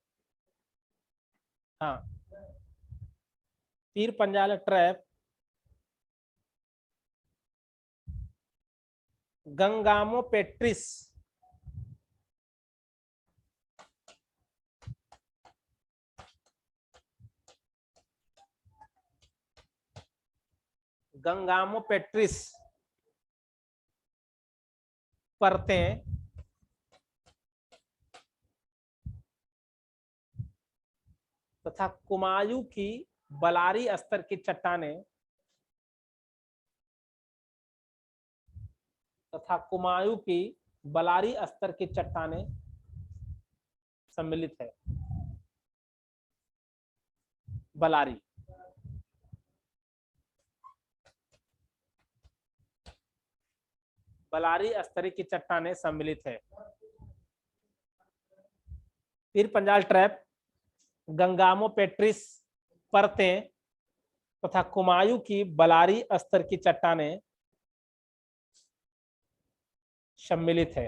हाँ, पीर पंजाल ट्रैप, गंगामो पेट्रिस, गंगामो पेट्रिस परतें, तथा कुमायूं की बलारी स्तर की चट्टानें, तथा कुमायूं की बलारी स्तर की चट्टानें सम्मिलित है। बलारी, बलारी स्तरीय की चट्टानें सम्मिलित है। पीर पंजाल ट्रैप, गंगामो पेट्रिस परतें तथा कुमायूं की बलारी स्तर की चट्टानें सम्मिलित है।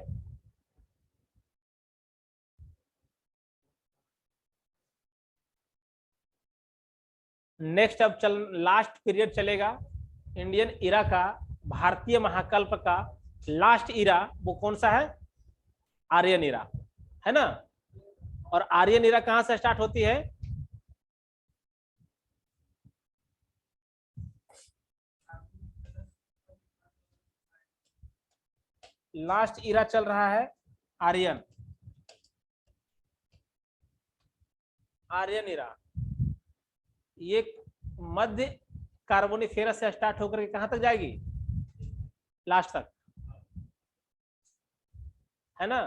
नेक्स्ट अब लास्ट पीरियड चलेगा इंडियन इरा का, भारतीय महाकल्प का लास्ट इरा। वो कौन सा है? आर्यन इरा, है ना। और आर्यन इरा कहां से स्टार्ट होती है? लास्ट इरा चल रहा है आर्यन, आर्यन इरा। ये मध्य कार्बोनिफेरस से स्टार्ट होकर के कहां तक जाएगी? लास्ट तक, है ना।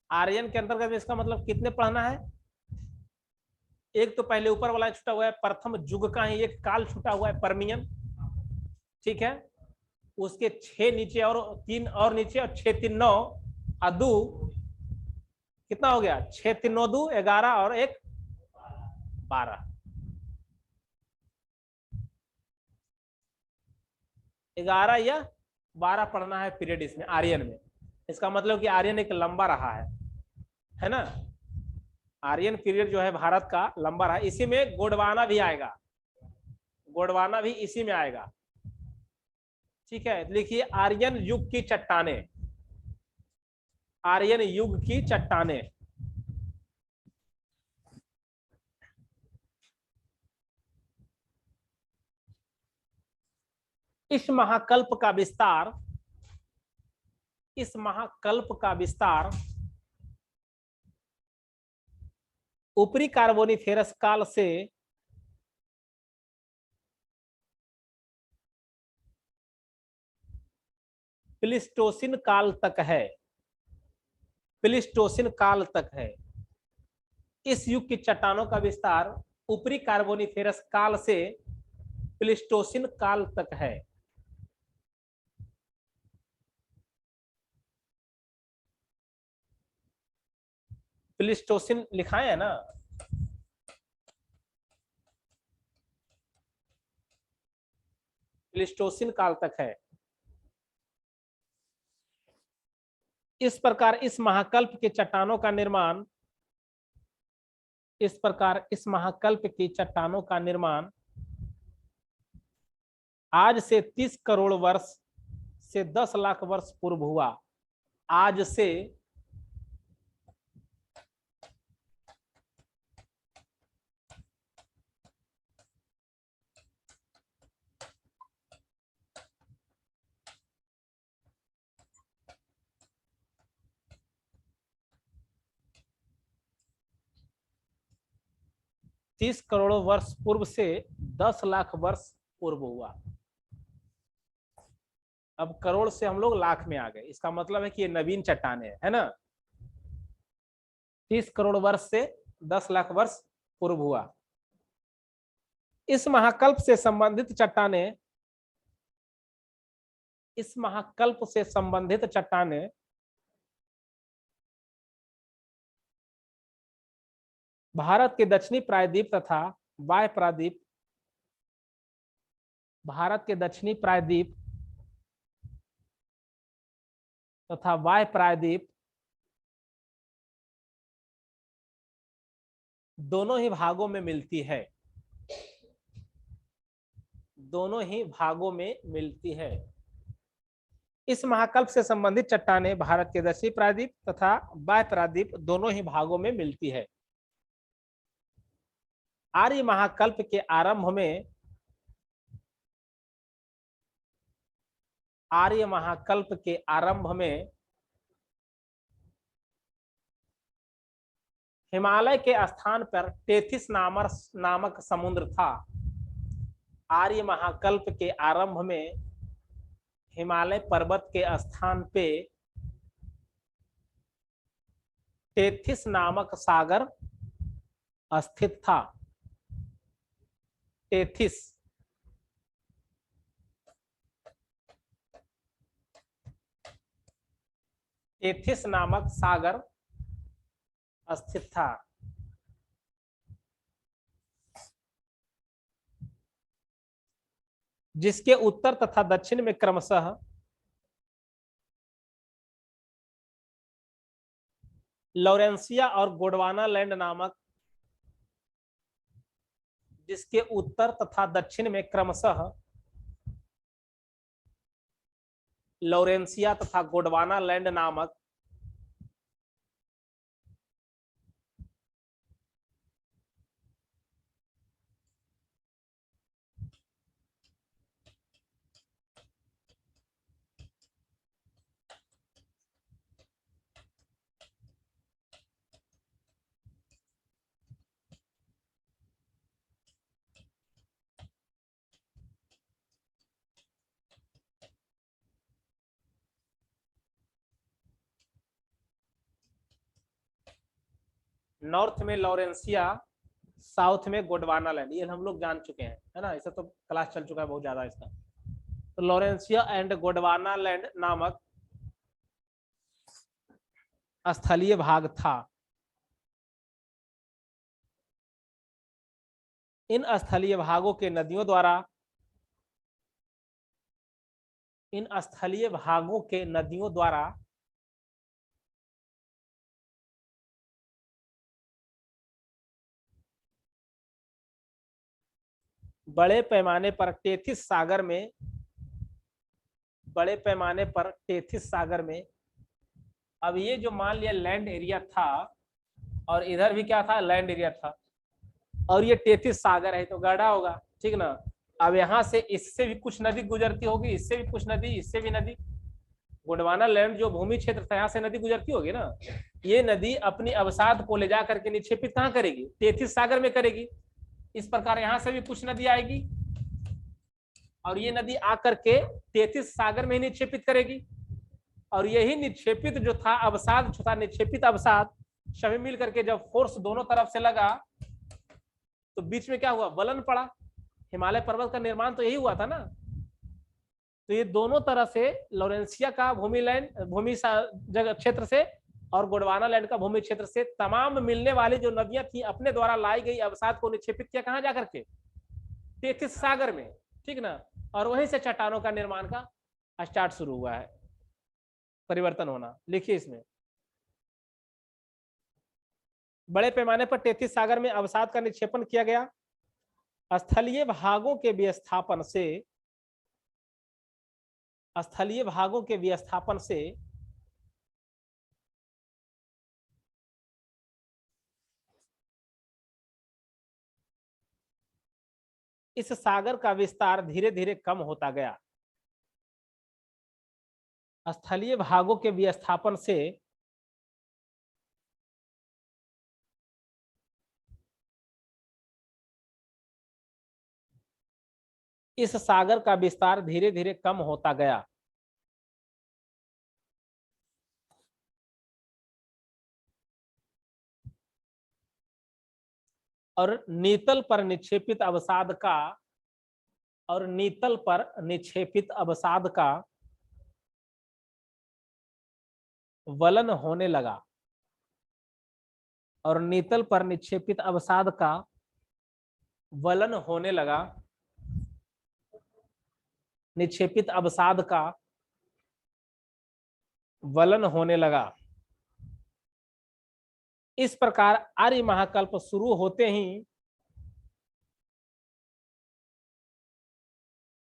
आर्यन के अंतर्गत इसका मतलब कितने पढ़ना है? एक तो पहले ऊपर वाला छुटा हुआ है, प्रथम युग का ही एक काल छुटा हुआ है, परमियन, ठीक है। उसके 6 नीचे और 3 और नीचे, और 6 3 9 और 2 कितना हो गया? 6 3 9 2 11 और 1 12। 11 या 12 पढ़ना है पीरियड इसमें, आर्यन में। इसका मतलब कि आर्यन एक लंबा रहा है ना। आर्यन पीरियड जो है भारत का लंबा रहा। इसी में गोंडवाना भी आएगा, गोंडवाना भी इसी में आएगा, ठीक है। लिखिए आर्यन युग की चट्टानें, आर्यन युग की चट्टानें। इस महाकल्प का विस्तार, इस महाकल्प का विस्तार ऊपरी कार्बोनिफेरस काल से प्लीस्टोसिन काल तक है, प्लीस्टोसिन काल तक है। इस युग की चट्टानों का विस्तार ऊपरी कार्बोनिफेरस काल से प्लीस्टोसिन काल तक है। प्लीस्टोसिन लिखाए है ना, प्लीस्टोसिन काल तक है। इस प्रकार इस महाकल्प के चट्टानों का निर्माण, इस प्रकार इस महाकल्प की चट्टानों का निर्माण आज से 30 करोड़ वर्ष से 10 लाख वर्ष पूर्व हुआ। आज से 30 करोड़ वर्ष पूर्व से 10 लाख वर्ष पूर्व हुआ। अब करोड़ से हम लोग लाख में आ गए, इसका मतलब है कि ये नवीन चट्टाने है ना। 30 करोड़ वर्ष से 10 लाख वर्ष पूर्व हुआ। इस महाकल्प से संबंधित चट्टाने, इस महाकल्प से संबंधित चट्टाने भारत के दक्षिणी प्रायद्वीप तथा वाय प्रायद्वीप, भारत के दक्षिणी प्रायद्वीप तथा वाय प्रायद्वीप दोनों ही भागों में मिलती है, दोनों ही भागों में मिलती है। इस महाकल्प से संबंधित चट्टाने भारत के दक्षिणी प्रायद्वीप तथा वाय प्रायद्वीप दोनों ही भागों में मिलती है। आर्य महाकल्प के आरंभ में, आर्य महाकल्प के आरंभ में हिमालय के स्थान पर टेथिस नामक समुद्र था। आर्य महाकल्प के आरंभ में हिमालय पर्वत के स्थान पे टेथिस नामक सागर स्थित था। टेथिस, टेथिस नामक सागर स्थित था। जिसके उत्तर तथा दक्षिण में क्रमशः लॉरेंसिया और गोंडवाना लैंड नामक, जिसके उत्तर तथा दक्षिण में क्रमशः लॉरेंसिया तथा गोंडवाना लैंड नामक नॉर्थ में लॉरेंसिया, साउथ में गोंडवाना लैंड, ये हम लोग जान चुके हैं है ना, ऐसा तो क्लास चल चुका है बहुत ज्यादा इसका। तो लॉरेंसिया एंड गोंडवाना लैंड नामक स्थलीय भाग था। इन स्थलीय भागों के नदियों द्वारा, इन स्थलीय भागों के नदियों द्वारा बड़े पैमाने पर टेथिस सागर में, बड़े पैमाने पर टेथिस सागर में, अब ये जो मान लिया लैंड एरिया था और इधर भी क्या था, लैंड एरिया था, और ये टेथिस सागर है तो गढ़ा होगा, ठीक ना। अब यहाँ से इससे भी कुछ नदी गुजरती होगी, इससे भी कुछ नदी, इससे भी नदी। गोंडवाना लैंड जो भूमि क्षेत्र था यहाँ से नदी गुजरती होगी ना। ये नदी अपनी अवसाद को ले जा करके निक्षेपित कहाँ करेगी, टेथिस सागर में करेगी। इस प्रकार यहाँ से भी कुछ नदी आएगी और ये नदी आकर के टेथिस सागर में ही निक्षेपित करेगी। और यही निक्षेपित जो था अवसाद, जो था निक्षेपित अवसाद, सभी मिल करके जब फोर्स दोनों तरफ से लगा तो बीच में क्या हुआ, वलन पड़ा। हिमालय पर्वत का निर्माण तो यही हुआ था ना। तो ये दोनों तरह से लॉरेंसिया का भूमि लैंड, भूमि जगह क्षेत्र से और गोंडवाना लैंड का भूमि क्षेत्र से तमाम मिलने वाली जो नदियां थी अपने द्वारा लाई गई अवसाद को निक्षेपित किया कहां जाकर के, टेथिस सागर में, ठीक ना। और वहीं से चट्टानों का निर्माण का स्टार्ट शुरू हुआ है। परिवर्तन होना। लिखिए इसमें, बड़े पैमाने पर टेथिस सागर में अवसाद का निक्षेपण किया गया। स्थलीय भागों के विस्थापन से, स्थलीय भागों के विस्थापन से इस सागर का विस्तार धीरे धीरे कम होता गया। स्थलीय भागों के विस्थापन से इस सागर का विस्तार धीरे धीरे कम होता गया। और नीतल पर निक्षेपित अवसाद का, और नीतल पर निक्षेपित अवसाद का वलन होने लगा। और नीतल पर निक्षेपित अवसाद का वलन होने लगा। निक्षेपित अवसाद का वलन होने लगा। इस प्रकार आर्य महाकल्प शुरू होते ही,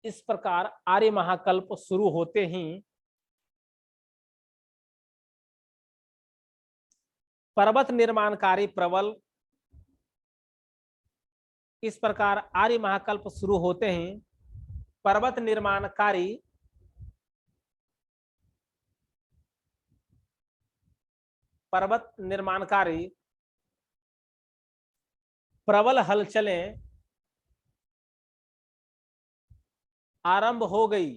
इस प्रकार आर्य महाकल्प शुरू होते ही पर्वत निर्माणकारी प्रबल, इस प्रकार आर्य महाकल्प शुरू होते ही पर्वत निर्माणकारी प्रबल हलचलें आरंभ हो गई।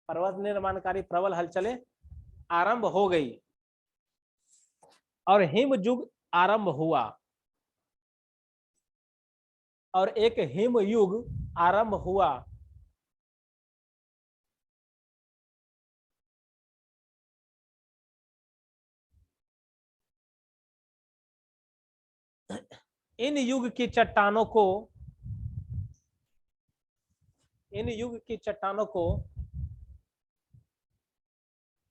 पर्वत निर्माणकारी प्रबल हलचलें आरंभ हो गई और हिमयुग आरंभ हुआ, और एक हिमयुग आरंभ हुआ। इन युग की चट्टानों को, इन युग की चट्टानों को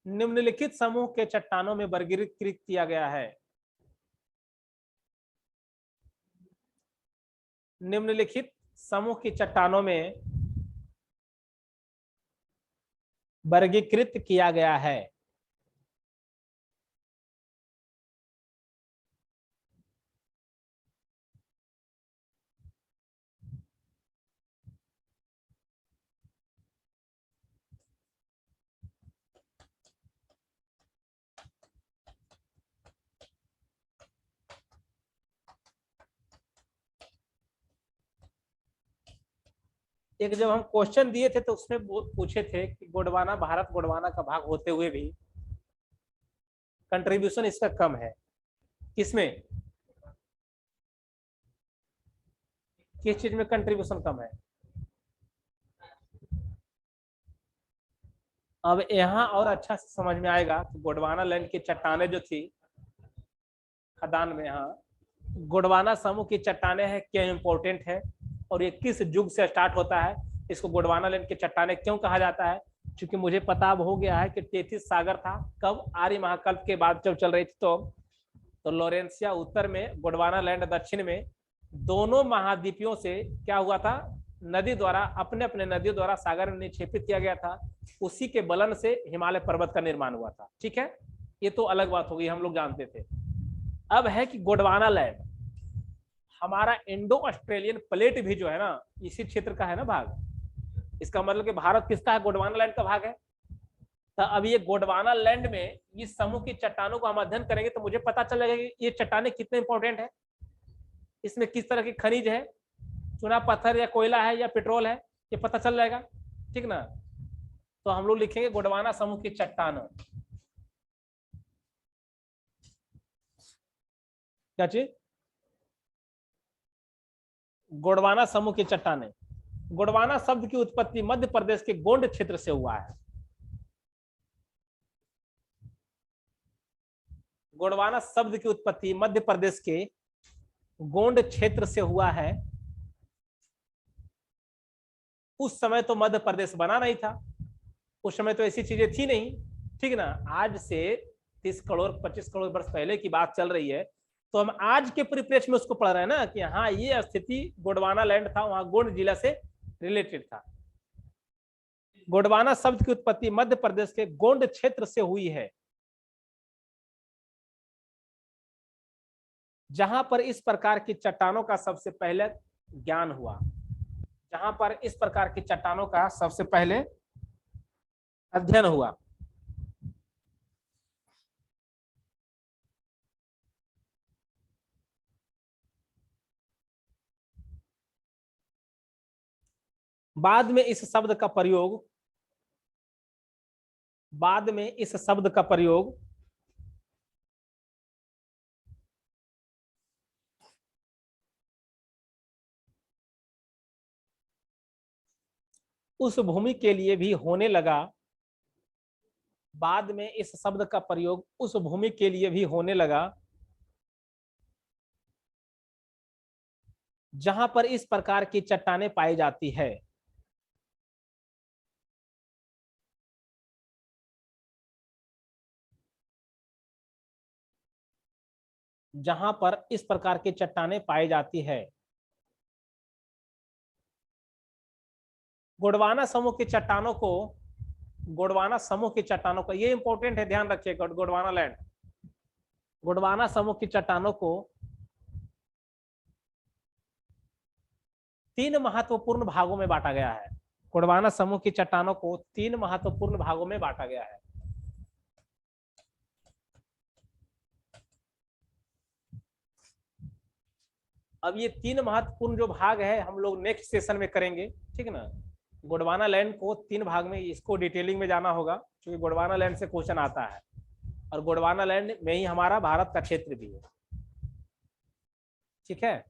निम्नलिखित समूह के चट्टानों में वर्गीकृत किया गया है। निम्नलिखित समूह की चट्टानों में वर्गीकृत किया गया है। एक जब हम क्वेश्चन दिए थे तो उसमें पूछे थे कि गोंडवाना, भारत गोंडवाना का भाग होते हुए भी कंट्रीब्यूशन इसका कम है। किसमें, किस चीज में कंट्रीब्यूशन कम है? अब यहाँ और अच्छा से समझ में आएगा कि गोंडवाना लैंड की चट्टानें जो थी खदान में, यहाँ गोंडवाना समूह की चट्टानें हैं, क्या इंपॉर्टेंट है और ये किस युग से स्टार्ट होता है, इसको गोंडवाना लैंड की चट्टानें क्यों कहा जाता है? क्योंकि मुझे पता अब हो गया है कि टेथिस सागर था कब, आर्य महाकल्प के बाद जब चल रही थी तो लॉरेंसिया उत्तर में, गोंडवाना लैंड दक्षिण में। दोनों महाद्वीपियों से क्या हुआ था, नदी द्वारा, अपने अपने नदियों द्वारा सागर में निक्षेपित किया गया था। उसी के बलन से हिमालय पर्वत का निर्माण हुआ था। ठीक है, ये तो अलग बात होगी, हम लोग जानते थे। अब है कि गोंडवाना लैंड हमारा इंडो ऑस्ट्रेलियन प्लेट भी जो है ना, इसी क्षेत्र का है ना भाग। इसका मतलब कि भारत किसका है, गोंडवाना लैंड का भाग है। तो अब ये गोंडवाना लैंड में इस समूह की चट्टानों को हम अध्ययन करेंगे तो मुझे पता चल जाएगा कि ये चट्टानें कितने इंपॉर्टेंट है, इसमें किस तरह की खनिज है, चुना पत्थर या कोयला है या पेट्रोल है, ये पता चल जाएगा। ठीक ना, तो हम लोग लिखेंगे गोंडवाना समूह की चट्टान। क्या चीज, गोंडवाना समूह की चट्टानें। गोंडवाना शब्द की उत्पत्ति मध्य प्रदेश के गोंड क्षेत्र से हुआ है। गोंडवाना शब्द की उत्पत्ति मध्य प्रदेश के गोंड क्षेत्र से हुआ है। उस समय तो मध्य प्रदेश बना नहीं था, उस समय तो ऐसी चीजें थी नहीं, ठीक ना। आज से 30 करोड़ 25 करोड़ वर्ष पहले की बात चल रही है, तो हम आज के परिप्रेक्ष्य में उसको पढ़ रहे हैं ना कि हाँ ये स्थिति गोंडवाना लैंड था, वहां गोंड जिला से रिलेटेड था। गोंडवाना शब्द की उत्पत्ति मध्य प्रदेश के गोंड क्षेत्र से हुई है, जहां पर इस प्रकार की चट्टानों का सबसे पहले ज्ञान हुआ। जहां पर इस प्रकार की चट्टानों का सबसे पहले अध्ययन हुआ। बाद में इस शब्द का प्रयोग उस भूमि के लिए भी होने लगा। बाद में इस शब्द का प्रयोग उस भूमि के लिए भी होने लगा जहां पर इस प्रकार की चट्टानें पाई जाती है। जहां पर इस प्रकार की चट्टानें पाई जाती है। गोंडवाना समूह की चट्टानों को, गोंडवाना समूह की चट्टानों को, ये इंपॉर्टेंट है, ध्यान रखिएगा। गोंडवाना लैंड, गोंडवाना समूह की चट्टानों को 3 महत्वपूर्ण भागों में बांटा गया है। गोंडवाना समूह की चट्टानों को 3 महत्वपूर्ण भागों में बांटा गया है। अब ये 3 महत्वपूर्ण जो भाग है हम लोग नेक्स्ट सेशन में करेंगे, ठीक है ना। गोंडवाना लैंड को 3 भाग में, इसको डिटेलिंग में जाना होगा क्योंकि गोंडवाना लैंड से क्वेश्चन आता है, और गोंडवाना लैंड में ही हमारा भारत का क्षेत्र भी है, ठीक है।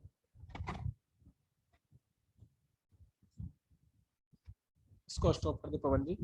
इसको स्टॉप कर दे पवन जी।